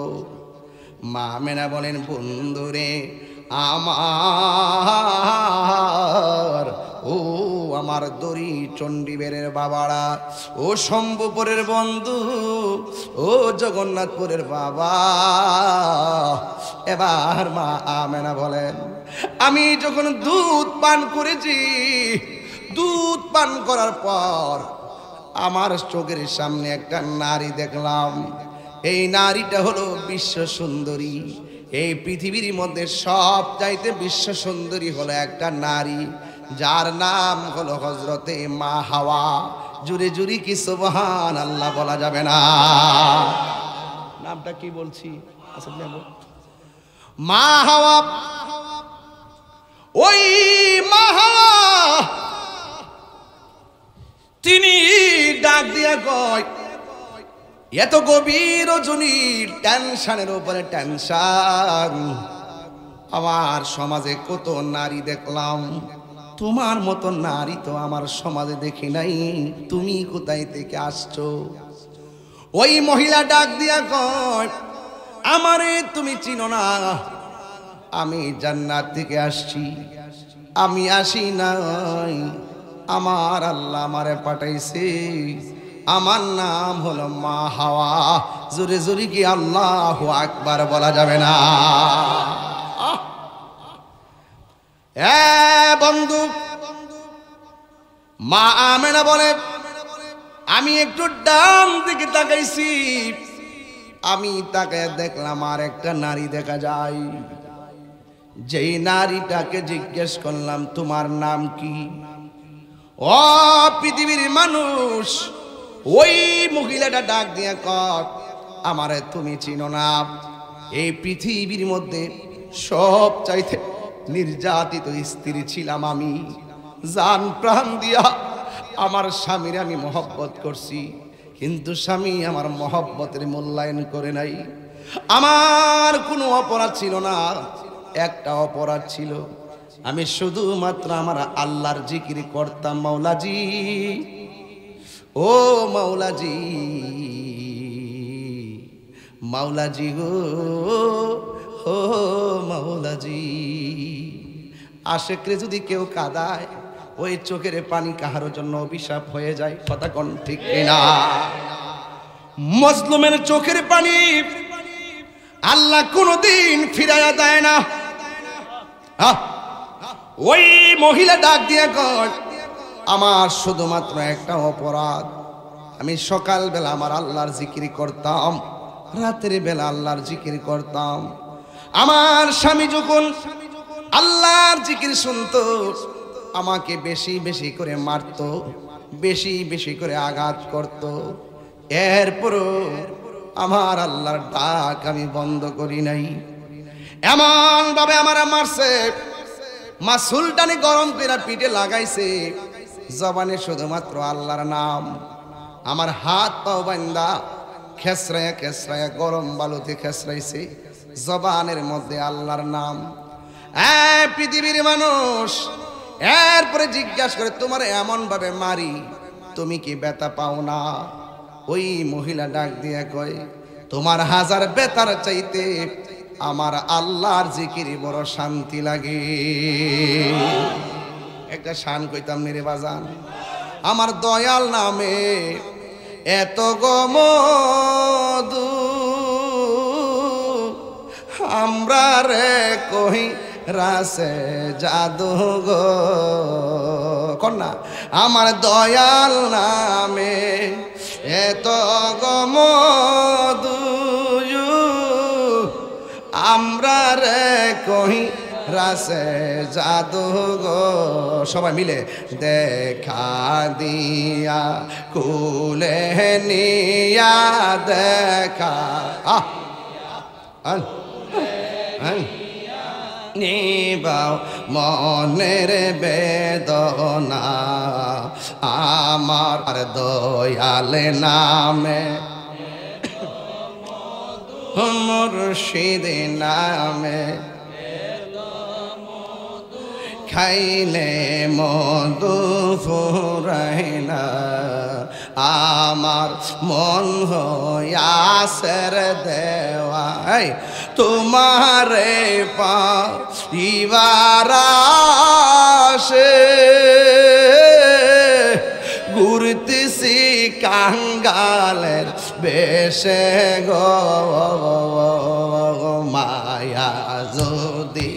মা আমেনা বলেন, বন্ধুরে আমার, ও আমার দড়ি চণ্ডীবেরের বাবারা, ও শম্ভুপুরের বন্ধু, ও জগন্নাথপুরের বাবা। এবার মা আমেনা বলেন, আমি যখন দুধ পান করেছি, দুধ পান করার পর আমার চোখের সামনে একটা নারী দেখলাম। এই নারীটা হলো বিশ্ব সুন্দরী। এই পৃথিবীর মধ্যে সব চাইতে বিশ্ব সুন্দরী হলো একটা নারী, যার নাম হলো হযরতে মা হাওয়া। জুরে জুরি কি সুবহানাল্লাহ বলা যাবে না? নামটা কি বলছি? মা হাওয়া। ওই মা হাওয়া তিনি ডাক দিয়া কয়, এত গভীর রজনীর টেনশনের উপরে টেনশন, আমার সমাজে কত নারী দেখলাম, তোমার মতো নারী তো আমার সমাজে দেখি নাই, তুমি কোথায় থেকে আসছো? ওই মহিলা ডাক দিয়া কয়, আমারে তুমি চিনো না, আমি জান্নাত থেকে আসছি। আমি আসি নাই, আমার আল্লাহ আমারে পাঠাইছে, আমার নাম হলো মা হাওয়া। জোরে জোরে কি আল্লাহু আকবার বলা যাবে না? বন্ধু, মা আমেনা বলে, আমি একটু ডান দিকে তাকাইছি, আমি তাকায় দেখলাম আর একটা নারী দেখা যায়। যেই নারীটাকে জিজ্ঞেস করলাম, তোমার নাম কি? ও পৃথিবীর মানুষ, ওই মহিলাটা ডাক দিয়ে কয়, আমারে তুমি চিনো না, এই পৃথিবীর মধ্যে সব চাইতে নির্যাতিত স্ত্রী ছিলাম আমি। জান প্রাণ দিয়া আমার স্বামীর আমি মহব্বত করছি, কিন্তু স্বামী আমার মহব্বতের মূল্যায়ন করে নাই। আমার কোনো অপরাধ ছিল না, একটা অপরাধ ছিল, আমি শুধুমাত্র আমার আল্লাহর জিকির করতাম। মাওলাজি, ও মাওলাজি, মাওলাজি গো, ও মাওলাজি। আশেকরে যদি কেউ কাঁদায়, ওই চোখের পানি কাহারোর জন্য অভিশাপ হয়ে যায়। কথা কোন ঠিক না? মজলুমের চোখের পানি আল্লাহ কোনদিন ফিরাইয়া দেয় না। ওই মহিলা ডাক দিয়ে কয়, আমার শুধুমাত্র একটা অপরাধ, আমি সকালবেলা আমার আল্লাহর জিকির করতাম, রাতের বেলা আল্লাহর জিকির করতাম। আমার স্বামী যখন আল্লাহর জিকির শুনতো, আমাকে বেশি বেশি করে মারতো, বেশি বেশি করে আঘাত করত। এরপরও আমার আল্লাহর ডাক আমি বন্ধ করি নাই। এমন ভাবে আমার মারছে, মাসুলটানি গরম করে পিঠে লাগাইছে, জবানে শুধুমাত্র আল্লাহর নাম। আমার হাত পাও বান্দা খেসরায়া খেসরায়া গরম বালুতে খেসরাইছে, জবানের মধ্যে আল্লাহর নাম। পৃথিবীর মানুষ এরপরে জিজ্ঞাসা করে, তোমার এমন ভাবে মারি, তুমি কি ব্যথা পাও না? ওই মহিলা ডাক দিয়ে কয়, তোমার হাজার ব্যথার চাইতে আমার আল্লাহর জিকিরে বড় শান্তি লাগে। একটা শান কইতাম নিরে বাজান, আমার দয়াল নামে এত গমদু, আমরা রে কই রাসে জাদু গো। কন্যা, আমার দয়াল নামে এত গমদু, আমরা রে কই রাসে জাদু গো। সবাই মিলে দেখা দিয়া কুলে নিয়া দেখা নিবাও মনের বেদনা, আমার দয়াল নামে মুর্শিদ নামে খাইলে মধু ফুরায় না, আমার মন হইয়াছে রে দেওয়া তোমারে পাইবার আশে ঘুরতেছি কাঙ্গালের বেশে গো মায়া যদি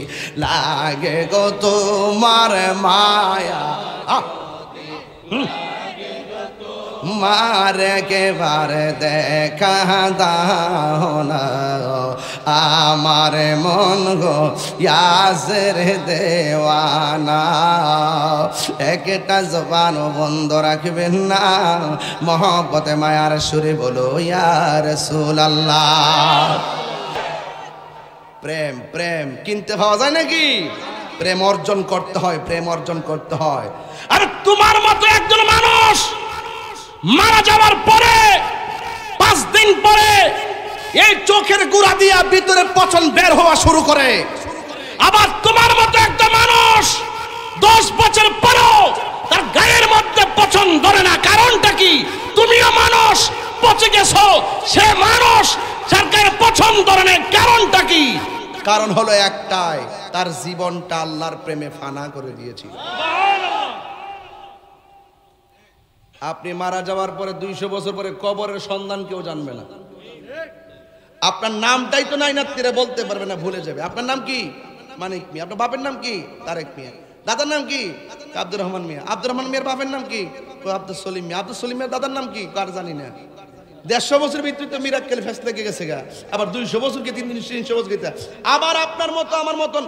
লাগে গো তোমার মায়া মারে কে বারে দেখা দাও না আমার মন গো ইয়াসের দেওয়ানা একটা জবান বন্ধ রাখবেন না মহব্বতে মায়ার সুরে বলো ইয়া রাসূলুল্লাহ প্রেম প্রেম কিনতে পাওয়া যায় নাকি প্রেম অর্জন করতে হয় প্রেম অর্জন করতে হয় আর তোমার মতো একজন মানুষ মারা যাওয়ার পরে 5 দিন পরে এই চোখের গুড়া দিয়া ভিতরে পচন বের হওয়া শুরু করে আবার তোমার মতো একটা মানুষ 10 বছর পরেও তার গায়ের মধ্যে পচন ধরে না কারণটা কি তুমিও মানুষ পচে গেছো সে মানুষ যার গায়ে পচন ধরে না কারণটা কি কারণ হলো একটাই তার জীবনটা আল্লাহর প্রেমে ফানা করে দিয়েছিল আপনি মারা যাওয়ার পরে 200 বছর পরে কবরের সন্ধান কেউ জানবে না আপনার নামটাই তো নাই নাত্তিরা বলতে পারবে না ভুলে যাবে আপনার নাম কি মানিক মিয়া আপনার বাপের নাম কি তারেক মিয়া দাদার নাম কি আব্দুর রহমান মিয়া আব্দুর রহমান মিয়ার বাপের নাম কি আব্দুল সলিম মিয়া আব্দুল সলিম মিয়ার দাদার নাম কি কার জানি না 150 বছর ভিতরে তো মিরাক্কেল ফেস লেগে গেছে গা আবার 200 বছরকে 300 বছর গেছে আবার আপনার মতো আমার মতন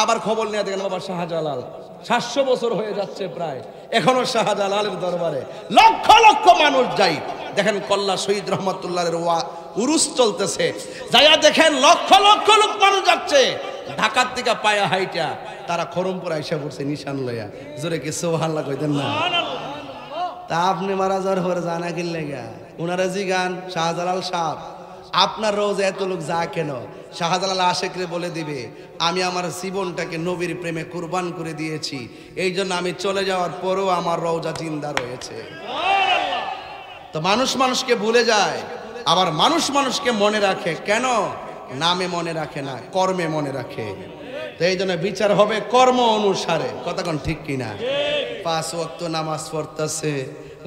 আবার খবর নিয়ে দেখেন বাবা শাহজালাল 700 বছর হয়ে যাচ্ছে প্রায় এখনো শাহজালালের দরবারে লক্ষ লক্ষ মানুষ যায় দেখেন কল্লা শহীদ রহমাতুল্লাহের উরুস চলতেছে যাইয়া দেখেন লক্ষ লক্ষ লোক মানুষ যাচ্ছে ঢাকার থেকে পায়া হাইটা তারা খরমপুর আইসা পড়ছে নিশান লইয়া জোরে কি সুবহানাল্লাহ কইতেন না তা আপনি মারা যাওয়ার পরে জানা কিনলে গা উনারা জি গান শাহজালাল সাহেব আপনার রোজ এত লোক যা কেন শাহজালাল আশেকরে বলে দিবে আমি আমার জীবনটাকে নবীর প্রেমে কুরবান করে দিয়েছি এই জন্য আমি চলে যাওয়ার পরেও আমার রওজা জিন্দা রয়েছে তো মানুষ মানুষকে ভুলে যায় আবার মানুষ মানুষকে মনে রাখে কেন নামে মনে রাখে না কর্মে মনে রাখে তো এই জন্য বিচার হবে কর্ম অনুসারে কতক্ষণ ঠিক কিনা 5 ওয়াক্ত নামাজ পড়তেছে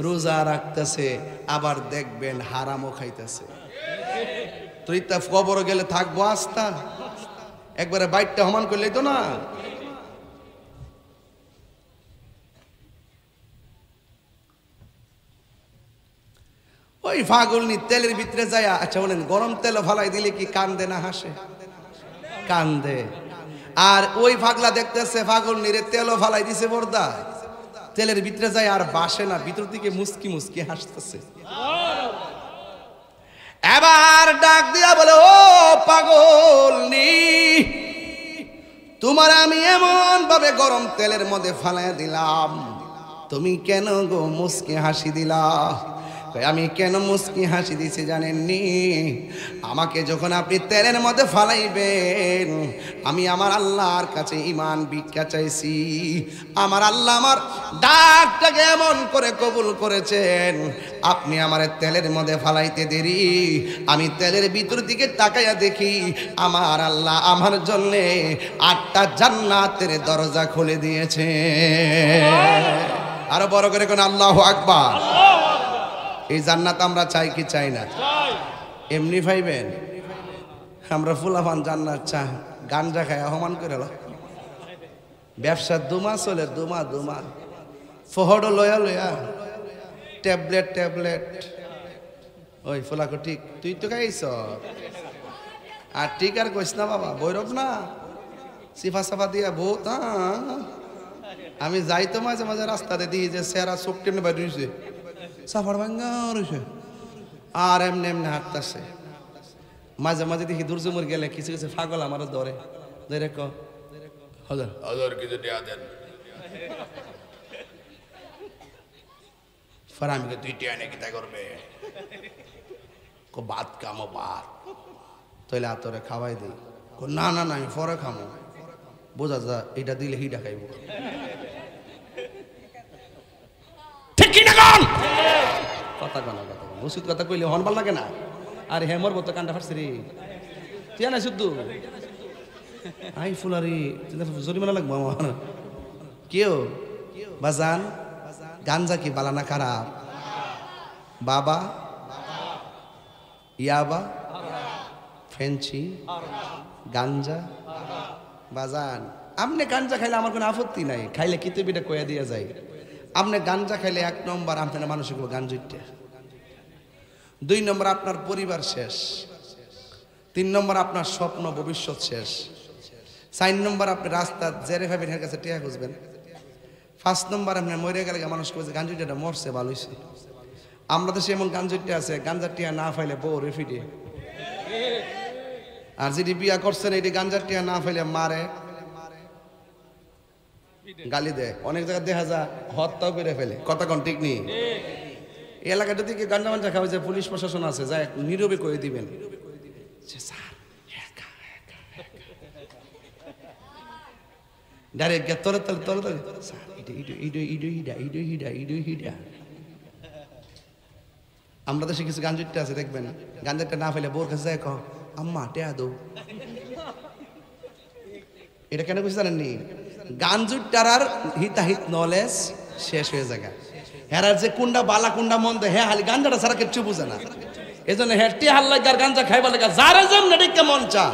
রোজা রাখতেছে আবার দেখবেন হারামও খাইতেছে তুই তা কবর গেলে থাকবো আস্তা একবারে বাইকটা হমান করলেই তো না ওই ফাগুলনি তেলের ভিতরে যায় আচ্ছা বলেন গরম তেল ফালাই দিলে কি কান্দে না হাসে কান্দে আর ওই ফাগলা দেখতেছে ফাগুলনিরে তেলও ফালাই দিছে বর্দা তেলের ভিতরে যায় আর বাসে না ভিতর থেকে মুস্কি মুস্কি হাসতেছে এবার ডাক দিয়া বলে ও পাগলনি তোমার আমি এমন ভাবে গরম তেলের মধ্যে ফালাই দিলাম তুমি কেন গো মুস্কি হাসি দিলা আমি কেন মুস্কি হাসি দিছি জানেননি আমাকে যখন আপনি তেলের মধ্যে ফালাইবেন আমি আমার আল্লাহর কাছে ঈমান ভিক্ষা চাইছি আমার আল্লাহ আমার ডাকটাকে এমন করে কবুল করেছেন আপনি আমার তেলের মধ্যে ফালাইতে দেরি আমি তেলের ভিতর দিকে তাকাইয়া দেখি আমার আল্লাহ আমার জন্য 8টা জান্নাতের দরজা খুলে দিয়েছে আরো বড় করে কোন আল্লাহু আকবার এই জান্নাত আমরা চাই কি চাই না এমনি পাইবেন আমরা ফুলাফান জান্নাত চাই গাঞ্জা খায় অপমান করে ব্যবসা দুমা চলে দুমা ফহড় লয়া লয়া ট্যাবলেট ওই ফুলাকো ঠিক তুই তো খাইছ আর ঠিক আর কইস না বাবা বৈরব না সিফা সাফা দিয়া বহুত আমি যাই তো মাঝে মাঝে রাস্তাতে দিই যে সেরা চোখ টেনে বাইরে হয়েছে সাফার ভাঙ্গা রয়েছে আর এমনি এমনি হাঁটতেছে মাঝে মাঝে দেখি দুর্জমুর গেলে কিছু কিছু পাগল আমার ধরে ধরে ক হাজার কিছু দেয়া দেন ফারামিকে তুই টিয়া নাকি তা করবে ভাত খামো ভাত তাইলে আতরে খাওয়াই দিই না না না আমি পরে খামো বোঝা যা এটা দিলে হিটা খাইব ঠিক কি না কোন কথা কনা কথা ওষুধ কথা কইলে হন ভাল লাগে না। আর হে মরবো তো কান্ডা ফাটছে রে তুই নাই শুদ্ধ আই ফুলারি জরিমানা লাগবো আমার কেউ বাজান গাঞ্জা কি বালানা খারাপ বাবা ইয়াবা ফেন্সি গাঞ্জা বাজান আপনি গাঞ্জা খাইলে আমার কোনো আপত্তি নাই খাইলে কিতাবিটা কইয়া দিয়া যায় আপনি গাঞ্জা খাইলে 1 নম্বর আপনার মানসিক গাঞ্জুইটা 2 নম্বর আপনার পরিবার শেষ 3 নম্বর আপনার স্বপ্ন ভবিষ্যৎ শেষ 4 নম্বর আপনি রাস্তা জেরে ভাবেন এর কাছে টিয়া খুঁজবেন 5 নম্বর আপনি মরে গেলে মানুষ কইছে গাঞ্জুইটা মরছে ভালো হইছে আমরা দেশে এমন গাঞ্জুইটা আছে গাঞ্জার টিয়া না ফাইলে বউ রেফিডে আর যদি বিয়া করছেন এটি গাঞ্জার টিয়া না ফাইলে মারে গালি দেয় অনেক জায়গায় দেখা যায় হত্যাও করে ফেলে কথা কোন ঠিক নেই এই এলাকাটা থেকে গাঞ্জা মাঞ্জা খাওয়া যায় পুলিশ প্রশাসন আছে যায় নীরবে করে দিবেন ডাইরেক্ট তরে তলে তলে তলে আমরা দেশে কিছু গাঞ্জুটটা আছে দেখবেন গাঞ্জারটা না ফেলে বোর কাছে যায় কহ আম্মা টেয়া দো এটা কেন কিছু জানেননি গাঞ্জুটার আর হিতাহিত নলেজ শেষ হয়ে যায় হেরার যে কুন্ডা বালা কুন্ডা মন্দ হে হালি গাঞ্জাটা ছাড়া কিচ্ছু বুঝে না এই জন্য হেঁটি হাল্লাগার গাঞ্জা খাইবা লাগা যারা যেমন ডেকে মন চা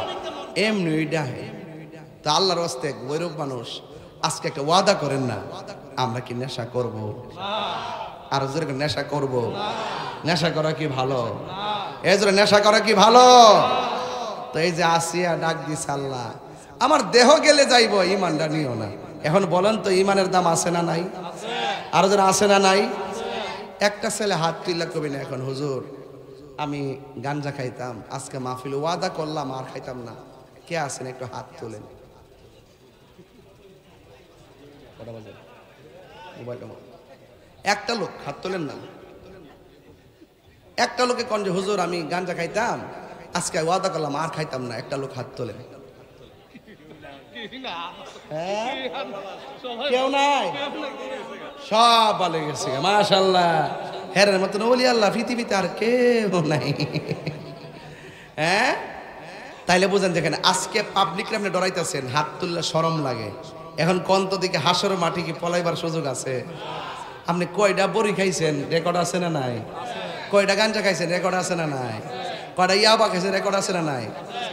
এমনি ডাহে তা আল্লাহর হস্তে গৌরব মানুষ আজকে একটা ওয়াদা করেন না আমরা কি নেশা করব আর যেরকম নেশা করব নেশা করা কি ভালো এই জন্য নেশা করা কি ভালো তো এই যে আসিয়া ডাক দিছে আল্লাহ আমার দেহ গেলে যাইব ইমানটা নিও না এখন বলেন তো ইমানের দাম আছে না নাই আর যারা আছে না নাই একটা ছেলে হাত তুইলা কবি না এখন হুজুর আমি গাঞ্জা খাইতাম আজকে মাহফিল ওয়াদা করলাম আর খাইতাম না কে আছেন একটু হাত তোলেন একটা লোক হাত তোলেন না একটা লোকে কোন যে হুজুর আমি গাঞ্জা খাইতাম আজকে ওয়াদা করলাম আর খাইতাম না একটা লোক হাত তোলেন কেউ নাই সব ভালো গেছে মাশাআল্লাহ হেরের মতন ওলি আল্লাহ পৃথিবীতে আর কেউ নাই হ্যাঁ তাইলে বুঝেন যেখানে আজকে পাবলিকরা আপনি ডরাইতেছেন হাত তুললে শরম লাগে এখন কন্ত দিকে হাসর মাটি কি পলাইবার সুযোগ আছে আপনি কয়টা বড়ি খাইছেন রেকর্ড আছে না নাই কয়টা গাঞ্জা খাইছেন রেকর্ড আছে না নাই কয়টা ইয়াবা খাইছেন রেকর্ড আছে না নাই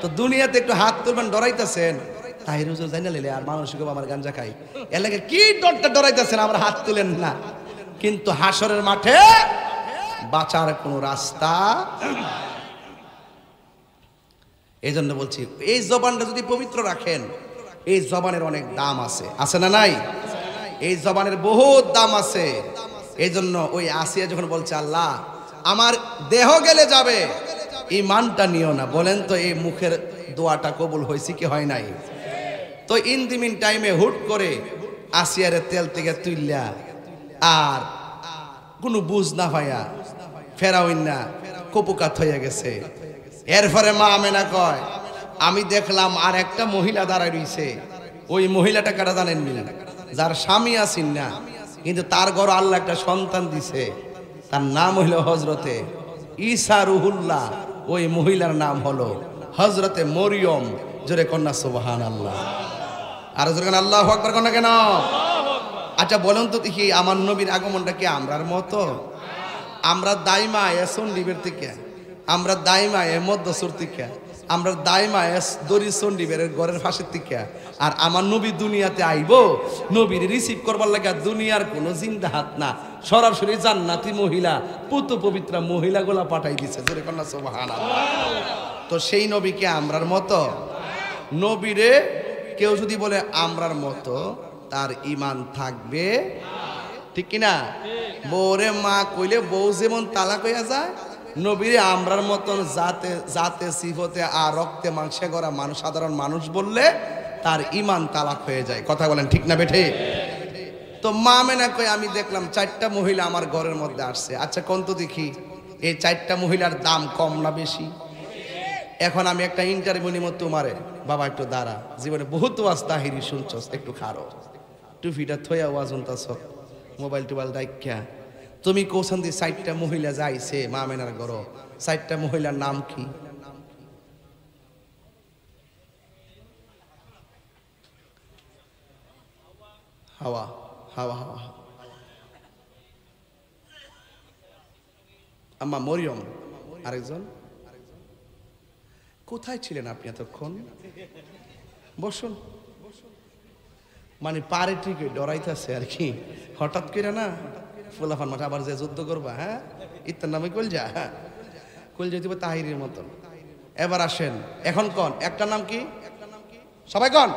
তো দুনিয়াতে একটু হাত তুলবেন ডরাইতেছেন তাই রুজু জানা লেলে আর মানুষ আমার গাঞ্জা খাই এর লাগে কি ডরটা ডরাইতেছেন আমরা হাত তুলেন না কিন্তু হাসরের মাঠে বাঁচার কোনো রাস্তা এই জন্য বলছি এই জবানটা যদি পবিত্র রাখেন এই জবানের অনেক দাম আছে আছে না নাই এই জবানের বহুত দাম আছে এই জন্য ওই আসিয়া যখন বলছে আল্লাহ আমার দেহ গেলে যাবে ইমানটা নিও না বলেন তো এই মুখের দোয়াটা কবুল হয়েছে কি হয় নাই তো ইন দি মিন টাইমে হুট করে আসিয়ারে তেল থেকে তুইলা আর কোনো বুঝ না হইয়া ফেরাউন না কপুকাত হইয়া গেছে এরপরে মা আমেনা কয় আমি দেখলাম আর একটা মহিলা দাঁড়ায় রইছে ওই মহিলাটা কারা জানেননি যার স্বামী আছেন না কিন্তু তার ঘর আল্লাহ একটা সন্তান দিছে তার নাম হইল হজরতে ঈসা রুহুল্লাহ ওই মহিলার নাম হলো হজরতে মরিয়ম জোরে কন্যা সুবহানাল্লাহ আর জোরে কন্যা আল্লাহু আকবার কন্যা কেন আচ্ছা বলুন তো দেখি আমার নবীর আগমনটা কি আমরার মতো আমরা দাইমা এসন ডিবের থেকে আমরা দাইমা এ মধ্যসুর থেকে আমরা দাইমা এস দরি সন্ডিবের ঘরের ফাঁসের থেকে আর আমার নবী দুনিয়াতে আইব নবীর রিসিভ করবার লাগে দুনিয়ার কোনো জিন্দা হাত না সরাসরি জান্নাতি মহিলা পুত পবিত্রা মহিলাগুলা পাঠাই দিছে জোরে কন্যা সুবহানাল্লাহ তো সেই নবীকে আমরার মতো নবীরে কেউ যদি বলে আমরার মতো তার ঈমান থাকবে ঠিক কি না বউরে মা কইলে বউ যেমন তালাক হইয়া যায় নবীরে আমরার মতন জাতে জাতে সিফতে আর রক্তে মাংসে গড়া মানুষ সাধারণ মানুষ বললে তার ঈমান তালাক হয়ে যায় কথা বলেন ঠিক না বেঠে তো মা মেনা কই আমি দেখলাম 4টা মহিলা আমার ঘরের মধ্যে আসছে আচ্ছা কোন তো দেখি এই 4টা মহিলার দাম কম না বেশি এখন আমি একটা ইন্টারভিউ নিব তোমারে বাবা একটু দাঁড়া জীবনে বহুত ওয়াজ তাহিরি শুনছস একটু খারো টুপিটা থইয়া ওয়াজ শুনতাছ মোবাইল টোবাইল রাইখা তুমি কোথান দিয়ে 4টা মহিলা যাইছে মা আমেনার ঘর, 4টা মহিলার নাম কি? হাওয়া হাওয়া হাওয়া আম্মা মরিয়ম, আরেকজন কোথায় ছিলেন আপনি এতক্ষণ? বসুন। মানে পারে ঠিকই ডরাইতেছে আর কি, হঠাৎ করে না ফুলাফান মাঠে আবার যে যুদ্ধ করবা, হ্যাঁ ইত্যার নামে কলজা, হ্যাঁ কলজা দিব তাহিরের মতন। এবার আসেন, এখন কন একটা নাম কি? সবাই কন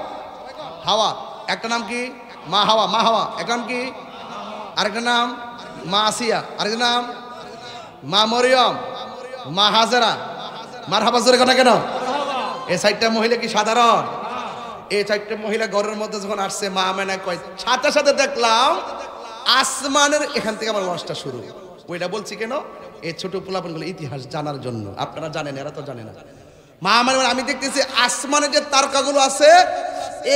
হাওয়া। একটা নাম কি? মা হাওয়া। মা হাওয়া একটা নাম কি? আরেকটা নাম মা আসিয়া, আরেকটা নাম মা মরিয়ম, মা হাজারা। মার হাবা জোরে কথা কেন? এই 4টা মহিলা কি সাধারণ? এই 4টা মহিলা ঘরের মধ্যে যখন আসছে মা আমেনা কয়, সাথে সাথে দেখলাম আসমানের এখান থেকে আমার ওয়াজটা শুরু। ওইটা বলছি কেন? এই ছোট পোলাপনগুলো ইতিহাস জানার জন্য। আপনারা জানেন, এরা তো জানে না। মা আমেনা আমি দেখতেছি আসমানের যে তারকাগুলো আছে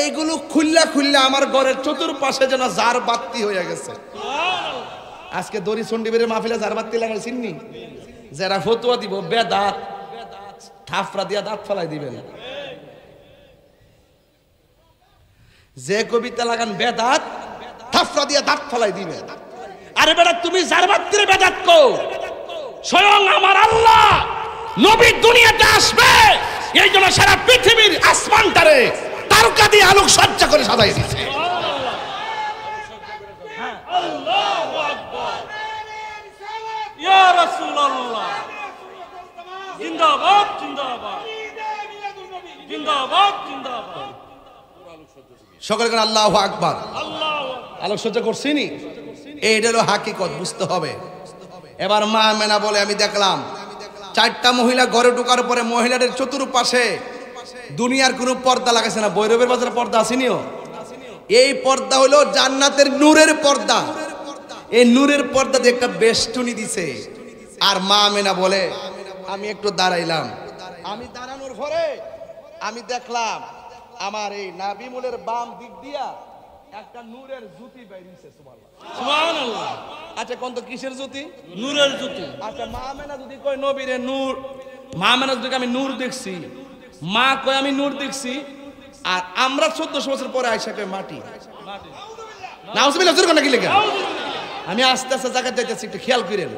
এইগুলো খুললা খুললা আমার ঘরের চতুর্পাশে যেন জার বাতি হয়ে গেছে। আজকে দড়ি চন্ডিবের মাহফিলে জার বাতি লাগাই চিননি, যারা ফতুয়া দিব বেদাত থাফরা দিয়া দাঁত ফেলাই দিবেন। যে কবিতা লাগান বেদাত থাফরা দিয়া দাঁত ফেলাই দিবেন। আরে বেটা তুমি জারবাত্তির বেদাত কো, স্বয়ং আমার আল্লাহ নবী দুনিয়াতে আসবে, এই জন্য সারা পৃথিবীর আসমানটারে তারকা দিয়ে আলোক সজ্জা করে সাজাই দিয়েছে। আল্লাহু আকবার, ইয়া রাসূলুল্লাহ, জিন্দাবাদ জিন্দাবাদ জিন্দাবাদ জিন্দাবাদ। সকলে কোন আল্লাহু আকবার। আল্লাহু আলোক সহ্য করছিনি, এইটা হলো হাকিকত, বুঝতে হবে। এবার মা আমেনা বলে আমি দেখলাম 4টা মহিলা ঘরে ঢোকার পরে মহিলাদের চতুর্পাশে দুনিয়ার কোনো পর্দা লাগাইছে না। ভৈরবের বাজারে পর্দা আসেনিও, এই পর্দা হলো জান্নাতের নূরের পর্দা। এই নূরের পর্দা দিয়ে একটা বেষ্টনী দিছে। আর মা আমেনা বলে আমি একটু দাঁড়াইলাম, আমি দাঁড়ানোর পরে আমি দেখলাম আমার এই নাবিমুলের বাম দিক দিয়া একটা নূরের জ্যোতি বাইরিছে। সুবহানাল্লাহ। আচ্ছা কোন তো কিসের জ্যোতি? নূরের জ্যোতি। আচ্ছা মা আমেনা যদি কয় নবীরে নূর, মা আমেনা যদি আমি নূর দেখছি, মা কয় আমি নূর দেখছি, আর আমরা 1400 বছর পরে আইসা কয় মাটি। নাউজুবিল্লাহ, জোরে কোন কি লেখা? আমি আস্তে আস্তে জায়গা যাইতেছি, একটু খেয়াল করেন।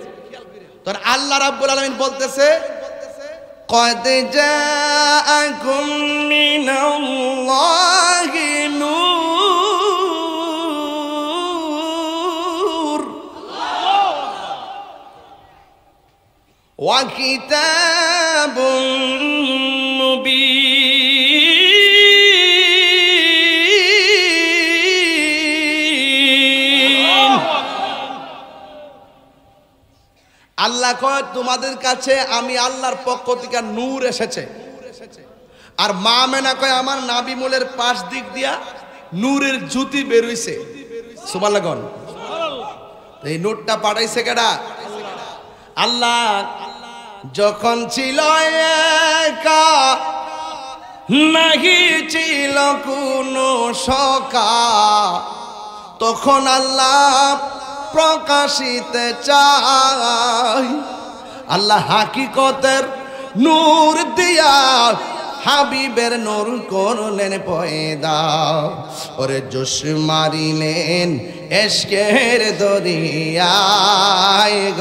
তখন আল্লাহ রাব্বুল আলামিন বলতেছে قد جاءكم من الله نور وكتاب مبين। আল্লাহ কয় তোমাদের কাছে আমি আল্লাহর পক্ষ থেকে নূর এসেছে। আর মা আমেনা কয় আমার নাবিমুলের পাশ দিক দিয়া নূরের জ্যোতি বের হইছে। সুবহানাল্লাহ গণ। এই নূরটা পাঠাইছে কেডা? আল্লাহ। যখন ছিল একা নাহি ছিল কোনো সকা, তখন আল্লাহ প্রকাশিতে চাই। আল্লাহ হাকিকতের নূর দিয়া হাবিবের নূর করলেন পয়দা। ওরে জোশ মারিলেন এশকের দরিয়ায়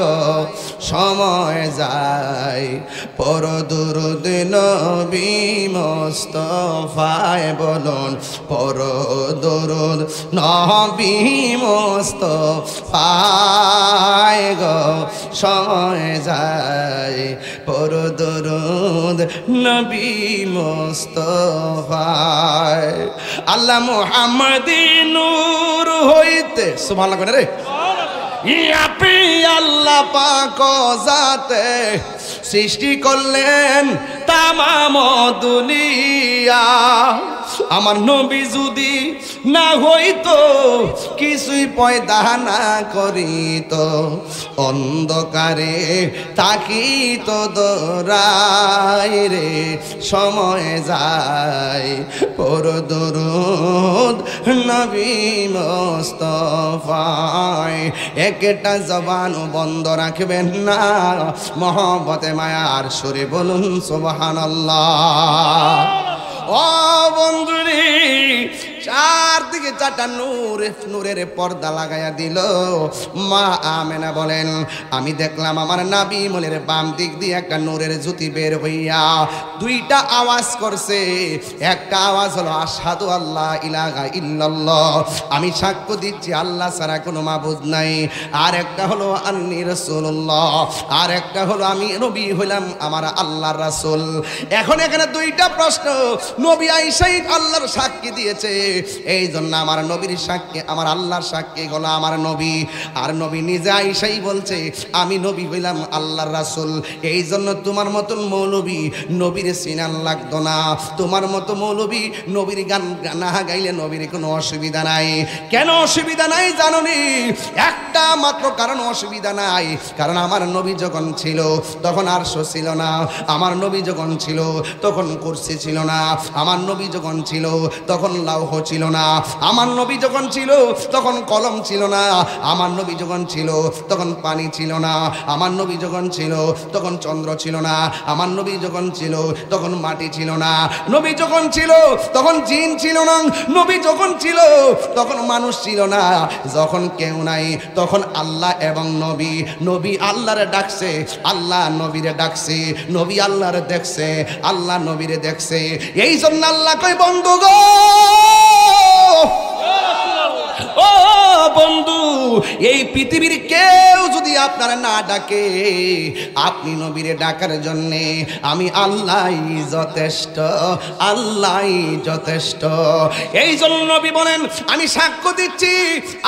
গো, সময় যায় পর দুরুদ নবী মুস্তাফায় বলুন, পর দুরুদ নবী মুস্তাফায় গো, সময় যায় পর দুরুদ নবী মুস্তাফায়। আল্লাহ মুহাম্মদি নূর হইতে, সুবহানাল্লাহ করে রে, ইয়াপি আল্লাহ পাক জাতে সৃষ্টি করলেন তামাম দুনিয়া। আমার নবী যদি না হইতো, কিছুই পয়দা না করিত, অন্ধকারে থাকিত দোরাই রে, সময় যায় পর দরুদ নবী মুস্তাফায়। একটা জবান বন্ধ রাখবেন না, মহব্বতে মায়ার সুরে বলুন সুবহানাল্লাহ। ও বন্ধুরে, চারদিকে চারটা নূরের পর্দা লাগাইয়া দিল। মা আমেনা বলেন, আমি দেখলাম আমার নাবি মনের বাম দিক দিয়ে একটা নূরের জ্যোতি বের হইয়া দুইটা আওয়াজ করছে। একটা আওয়াজ হলো আশহাদু আল্লাহ ইলাহা ইল্লাল্লাহ, আমি সাক্ষ্য দিচ্ছি আল্লাহ ছাড়া কোনো মাবুদ নাই। আর একটা হলো আন্নী রাসূলুল্লাহ, আর একটা হলো আমি নবী হইলাম আমার আল্লাহর রাসূল। এখন এখানে দুইটা প্রশ্ন, নবী আইসাই আল্লাহর সাক্ষী দিয়েছে, এই জন্য আমার নবীর সাক্ষী, আমার আল্লাহর সাক্ষী হলো আমার নবী। আর নবী নিজে আইসাই বলছে আমি নবী হইলাম আল্লাহর রাসূল। এই জন্য তোমার মতন মৌলবী নবীর সিনান লাগতো না, তোমার মতো মৌলবী নবীর গান না গাইলে নবীর কোনো অসুবিধা নাই। কেন অসুবিধা নাই জানোনি? একটা মাত্র কারণ অসুবিধা নাই, কারণ আমার নবী যখন ছিল তখন আরশ ছিল না, আমার নবী যখন ছিল তখন কুরসি ছিল না, আমার নবী যখন ছিল তখন লৌহ ছিল না, আমার নবী যখন ছিল তখন কলম ছিল না, আমার নবী যখন ছিল তখন পানি ছিল না, আমার নবী যখন ছিল তখন চন্দ্র ছিল না, আমার নবী যখন ছিল তখন মাটি ছিল না, নবী যখন ছিল তখন জিন ছিল না, নবী যখন ছিল তখন মানুষ ছিল না। যখন কেউ নাই তখন আল্লাহ এবং নবী, নবী আল্লাহরে ডাকছে, আল্লাহ নবীরে ডাকছে, নবী আল্লাহরে দেখছে, আল্লাহ নবীরে দেখছে। এই জন্য আল্লাহ কই বন্ধু গো, ও বন্ধু, এই পৃথিবীর কেউ যদি আপনারা না ডাকে, আপনি নবীরে ডাকার জন্যে আমি আল্লাহই যথেষ্ট, আল্লাহই যথেষ্ট। এই জন্য নবী বলেন আমি সাক্ষ্য দিচ্ছি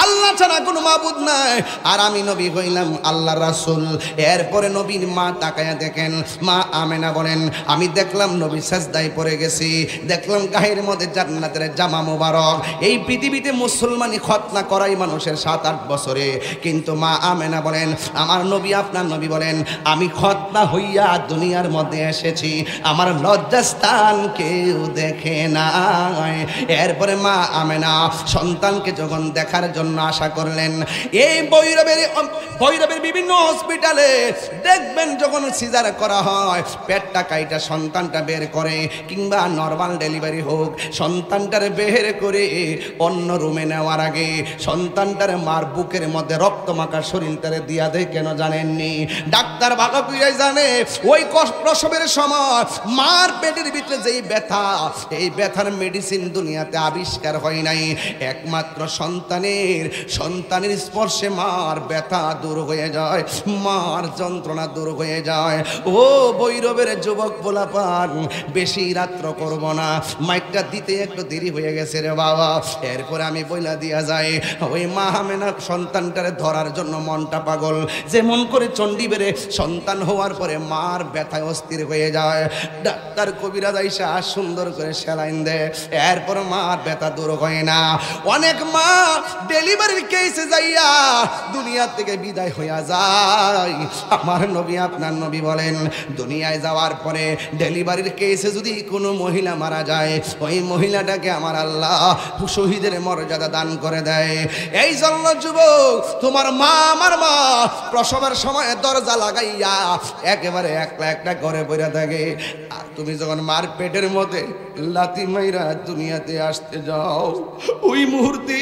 আল্লাহ ছাড়া কোনো মাবুদ নাই, আর আমি নবী হইলাম আল্লাহর রাসূল। এরপরে নবীর মা তাকায়া দেখেন, মা আমেনা বলেন আমি দেখলাম নবী সাজদায় পড়ে গেছি, দেখলাম গায়ের মধ্যে জান্নাতের জামা মোবারক। এই পৃথিবীতে মুসলমানি খতনা করাই মানুষের 7-8 বছরে, কিন্তু মা আমেনা বলেন আমার নবী আপনার নবী বলেন আমি খতনা হইয়া দুনিয়ার মধ্যে এসেছি, আমার লজ্জাস্থান কেউ দেখে নাই। এরপরে মা আমেনা সন্তানকে যখন দেখার জন্য আশা করলেন, এই ভৈরবের বিভিন্ন হসপিটালে দেখবেন যখন সিজার করা হয়, পেটটা কাইটা সন্তানটা বের করে, কিংবা নরমাল ডেলিভারি হোক, সন্তানটারে বের করে অন্য রুমে নেওয়ার আগে সন্তানটার মার বুকের মধ্যে রক্ত মাখা শরীরটারে দিয়া দেয়। কেন জানেননি? ডাক্তার ভালো করে জানে ওই প্রসবের সময় মার পেটের ভিতরে যেই ব্যথা, এই ব্যথার মেডিসিন দুনিয়াতে আবিষ্কার হয় নাই। একমাত্র সন্তানের স্পর্শে মার ব্যথা দূর হয়ে যায়, মার যন্ত্রণা দূর হয়ে যায়। ও ভৈরবের যুবক পোলাপান, বেশি রাত্র করব না, মাইকটা দিতে একটু দেরি হয়ে গেছে রে বাবা। এরপরে আমি বইলা দিয়া যাই, ওই মা আমেনা সন্তানটারে ধরার জন্য মনটা পাগল, যেমন করে চণ্ডী বেড়ে সন্তান হওয়ার পরে মার ব্যথায় অস্থির হয়ে যায়। ডাক্তার কবিরাজ আইসা সুন্দর করে স্যালাইন দেয়, এরপর মার ব্যথা দূর হয় না। অনেক মা ডেলিভারির কেসে যাইয়া দুনিয়া থেকে বিদায় হইয়া যায়। আমার নবী আপনার নবী বলেন দুনিয়ায় যাওয়ার পরে ডেলিভারির কেসে যদি কোনো মহিলা মারা যায়, ওই মহিলাটাকে আমার আল্লাহ শহীদের মর্যাদা দান করে দেয়। এই জন্য যুবক, তোমার মা আমার মা প্রসবের সময় দরজা লাগাইয়া একেবারে একলা একটা ঘরে বইরা থাকে, আর তুমি যখন মার পেটের মধ্যে লাথি মাইরা দুনিয়াতে আসতে যাও, ওই মুহূর্তে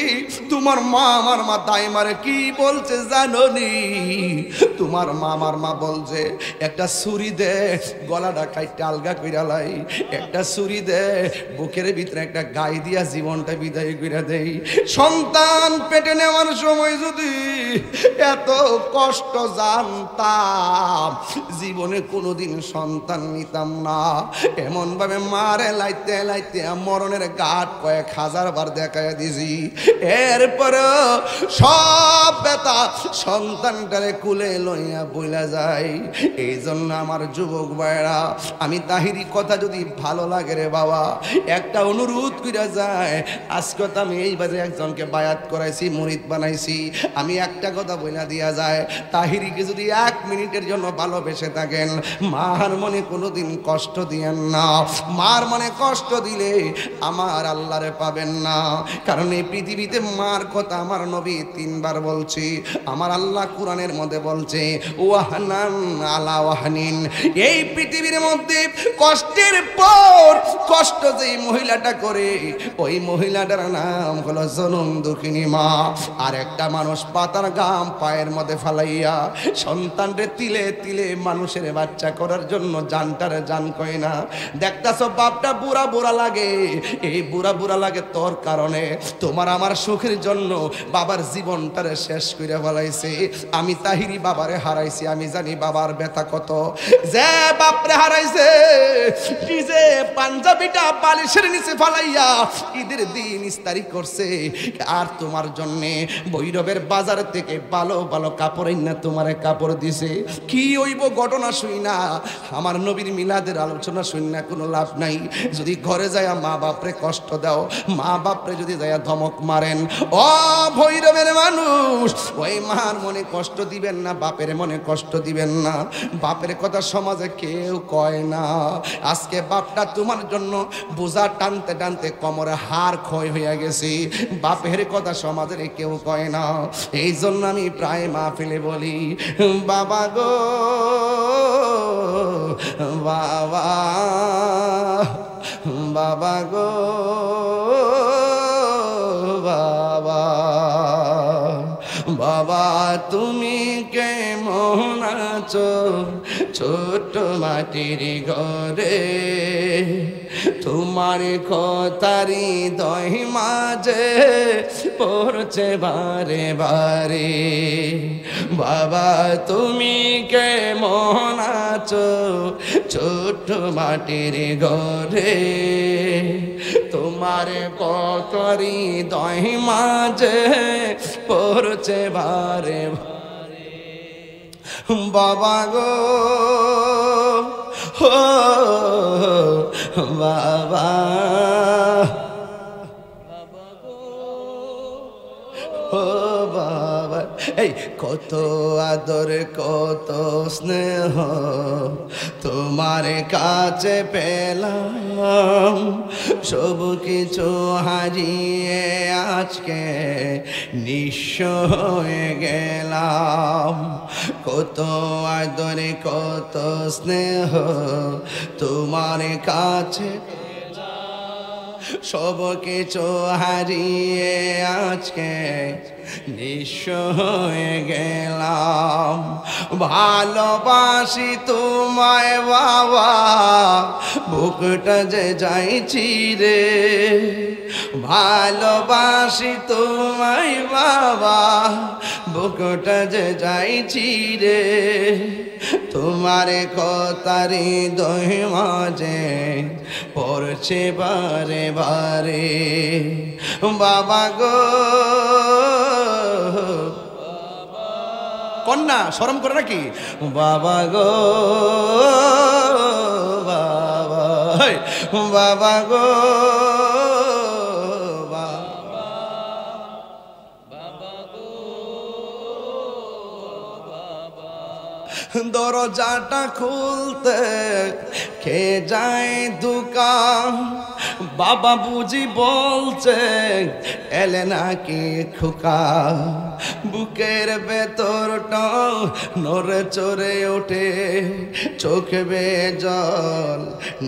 তোমার মা আমার মা তাই মারে কি বলছে জানোনি? তোমার মা আমার মা বলছে একটা ছুরি দে, গলাটা কাইটা আলগা কইরা লাই, একটা ছুরি দে, বুকের ভিতরে একটা গায়ে দিয়া জীবনটা বিদায় কইরা দেই। সন্তান পেটে নেওয়ার সময় যদি এত কষ্ট জানতাম জীবনে কোনোদিন সন্তান নিতাম না। এমন ভাবে মারে লাইতে লাইতে মরণের ঘাট কয়েক হাজার বার দেখায় দিছি। এরপরে সব ব্যথা সন্তানটারে কুলে লইয়া বইলা যায়। এই জন্য আমার যুবক ভাইরা, আমি তাহিরি কথা যদি ভালো লাগে রে বাবা, একটা অনুরোধ কইরা যায়। আজকে তো আমি এইভাবে একজনকে বায়াত করাইছি, মুরিদ বানাইছি। আমি একটা কথা বইলা দিয়া যায়, তাহিরিকে যদি 1 মিনিটের জন্য ভালোবেসে থাকেন, মার মনে কোনোদিন কষ্ট দিয়েন না। মার মনে কষ্ট দিলে আমার আল্লাহরে পাবেন না। কারণ এই পৃথিবীতে মার কথা আমার নবী 3 বার বলছি। আমার আল্লাহ কোরআনের মধ্যে বলছে ওয়াহনান আলা ওয়াহনিন। এই পৃথিবীর মধ্যে কষ্টের পর কষ্ট যেই মহিলাটা করে, ওই মহিলাটার নাম হলো জনম দুঃখিনী মা। আর একটা মানুষ পাতার গাম পায়ের মধ্যে ফালাইয়া সন্তানরে তিলে তিলে মানুষের বাচ্চা করার জন্য জানটারে জান কয় না। দেখতাছ বাপটা বুড়া বুড়া লাগে, এই বুড়া বুড়া লাগে তোর কারণে। তোমার আমার সুখের জন্য বাবার জীবনটারে শেষ করে ফেলাইছে। আমি তাহিরি বাবারে হারাইছি, আমি জানি বাবার ব্যথা কত। যে বাপরে হারাইছে, নিজে পাঞ্জাবিটা বালিশের নিচে ফালাইয়া ঈদের দিন ইস্তারি করছে, আর তোমার জন্যে ভৈরবের বাজার থেকে ভালো ভালো কাপড় না তোমারে কাপড় দিছে। কি হইব ঘটনা শুই না, আমার নবীর মিলাদের আলোচনা শুই না কোনো লাভ নাই। যদি ঘরে যায় মা বাপরে কষ্ট দাও, মা বাপরে যদি যায় ধমক মারেন, ও ভৈরবের মানুষ, ওই মার মনে কষ্ট দিবেন না, বাপের মনে কষ্ট দিবেন না। বাপের কথা সমাজে কেউ কয় না। আজকে বাপটা তোমার জন্য বোঝা টানতে টানতে কোমরে হাড় ক্ষয় হয়ে গেছে, বাপের কথা সমাজের কেউ কয় না। এই জন্য আমি প্রায় মাহফিলে বলি, বাবা গো বাবা, বাবা গো বাবা, বাবা তুমি কেমন আছো ছোট মাটির ঘরে, তোমার কথারি দই মাঝে পড়ছে বারে বারে। বাবা তুমি কেমন আছো ছোট মাটির ঘরে, তোমার কথারি দই মাঝে পড়ছে বারে বারে। বাবা গো ও বাবা, ও বাবা, এই কত আদর কত স্নেহ তোমার কাছে পেলাম, সব কিছু হারিয়ে আজকে নিঃস্ব হয়ে গেলাম। কত আদর কত স্নেহ তোমার কাছে, সব কিছু হারিয়ে আজকে নিঃস্ব হয়ে গেলাম। ভালোবাসি তোমায় বাবা, বুকটা যে যাইছি রে। ভালোবাসি তোমায় বাবা, বুকটা যে যাইছি রে। তোমার কথারি দই মাঝে পড়ছে বারে বারে। বাবা গো, কন্যা শরম করে নাকি? বাবা গো বাবা, বাবা গো দরজাটা খুলতে কে যায় দোকান, বাবা বুঝি বলছে এলে নাকি খোকা। বুকের ভেতরটা নড়ে চড়ে ওঠে, চোখে বেয়ে জল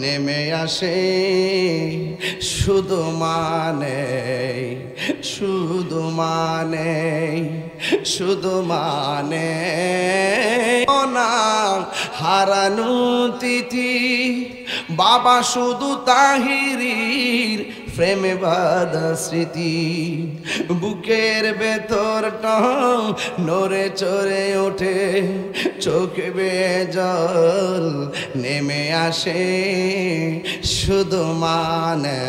নেমে আসে। শুধু মানে শুধু মানে শুধু মানে না হারানো তিথি, বাবা শুধু তাহিরির প্রেমে বাঁধা স্মৃতি, বুকের ভেতরটা নড়ে চড়ে ওঠে, চোখে বেয়ে জল নেমে আসে, শুধু মানে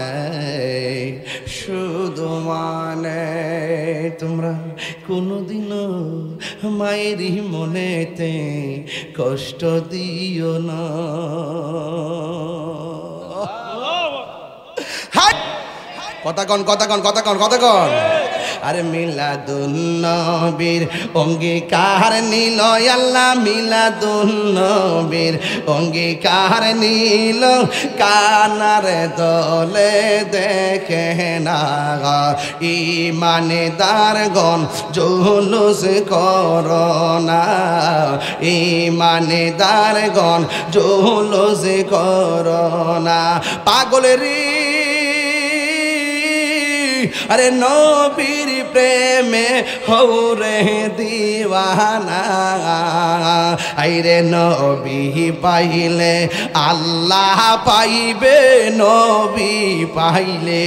তোমরা কোনোদিনও মায়েরই মনেতে কষ্ট দিও না। কথা কন। আরে মিলাদুন নবীর অঙ্গীকার নিল আল্লাহ, মিলাদুন নবীর অঙ্গীকার নিল, কানার দলে দেখে না ঈমানদারগণ জুলুস করোনা, ঈমানদারগণ জুলুস করোনা। পাগলেরই আরে নবীর প্রেমে হৌরে দিওয়ানা, আইরে নবী পাইলে আল্লাহ পাইবে, নবী পাইলে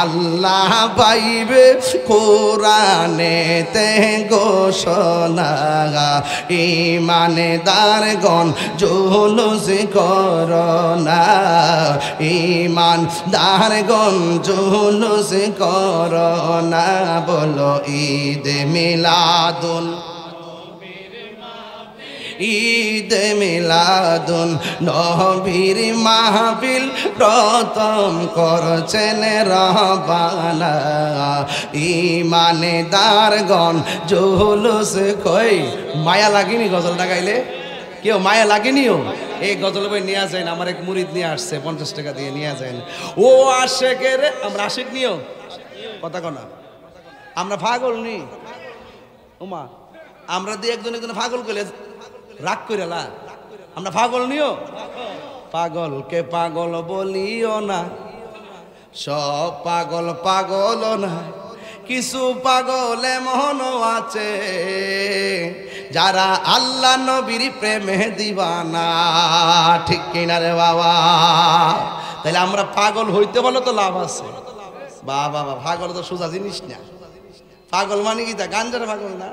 আল্লাহ পাইবে, কোরআনেতে ঘোষণা, ঈমানদারগণ জুলুস করোনা, ঈমানদারগণ জুলুস করোনা। বলো ঈদ মিলাদুন, ঈদ মিলাদুন নবীর মাহফিল প্রথম করছেন রব্বানা, ঈমানদারগণ জুলুস কই। মায়া লাগেনি গজলটা গাইলে? কেউ মায়া লাগেনিও? এই গজল বই নিয়ে যায়, আমার এক মুরিদ নিয়ে আসছে 50 টাকা দিয়ে নিয়ে যায়। ও আশেকের, আমরা আশেক নিও কথা কনা, আমরা পাগল নি ওমা, আমরা দিয়ে একজন পাগল করলে রাগ করে লা, আমরা পাগল নিও। পাগলকে পাগল বলিও না, সব পাগল পাগল না, কিছু পাগল এমন আছে যারা আল্লাহ নবীর প্রেমে দিবানা। ঠিক কিনা রে বাবা? তাহলে আমরা পাগল হইতে বলো তো লাভ আছে। বাবা পাগল তো সোজা জিনিস না। পাগল মানে কি? তা গাঞ্জার পাগল না।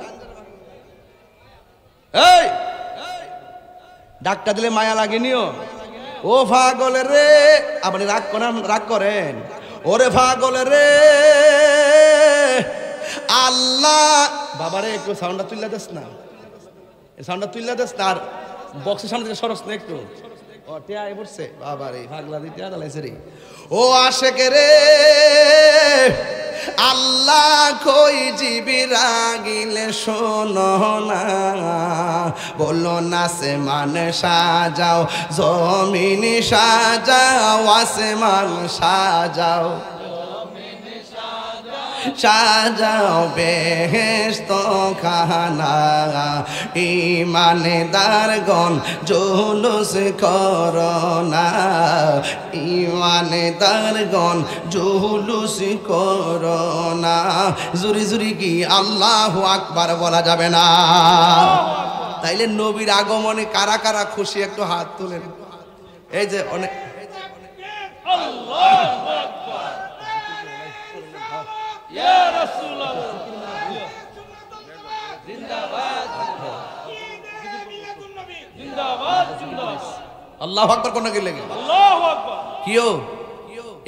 এই ডাক্তার দিলে মায়া লাগেনিও? ও পাগল রে, আপনি রাগ করেন? ওরে পাগল রে, আল্লাহ বাবারে একটু সাউন্ডটা তুললা দেস না, সাউন্ডটা তুললা দেস না, আর বক্সের সামনে থেকে সরস না একটু। ও টিয়া আই পড়ছে বাবারে, পাগলা দিতে আলাইছে রে। ও আশেকে রে, আল্লাহ কই জিবি রাগিলে শোনো না, বলো না আসমান সাজাও, জমিন সাজাও, আসমান সাজাও, সাজাও বেহেশত খানা, ঈমানদারগণ জুলুস করোনা, ঈমানদারগণ জুলুস করোনা। জুরি জুরি কি আল্লাহু আকবার বলা যাবে না? তাইলে নবীর আগমনে কারা কারা খুশি একটু হাত তুলেন। এই যে অনেক ইয়া রাসূলুল্লাহ জিন্দাবাদ, জিন্দাবাদ, জিন্দাবাদ। আল্লাহু আকবার কোন কি লাগে? আল্লাহু আকবার। কিও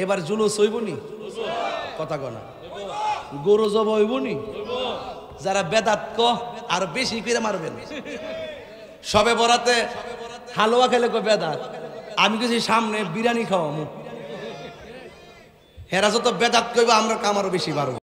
এবার জুলুস হইবনি? কথা কনা গরু জব হইবনি? যারা বেদাত ক আর বেশি করে মারবেন। সবে বরাতে হালুয়া খেলে কো বেদাত, আমি কিছু সামনে বিরিয়ানি খাওয়ামু। হেরা যত বেদাত কইব আমরা কামারও বেশি পারবো।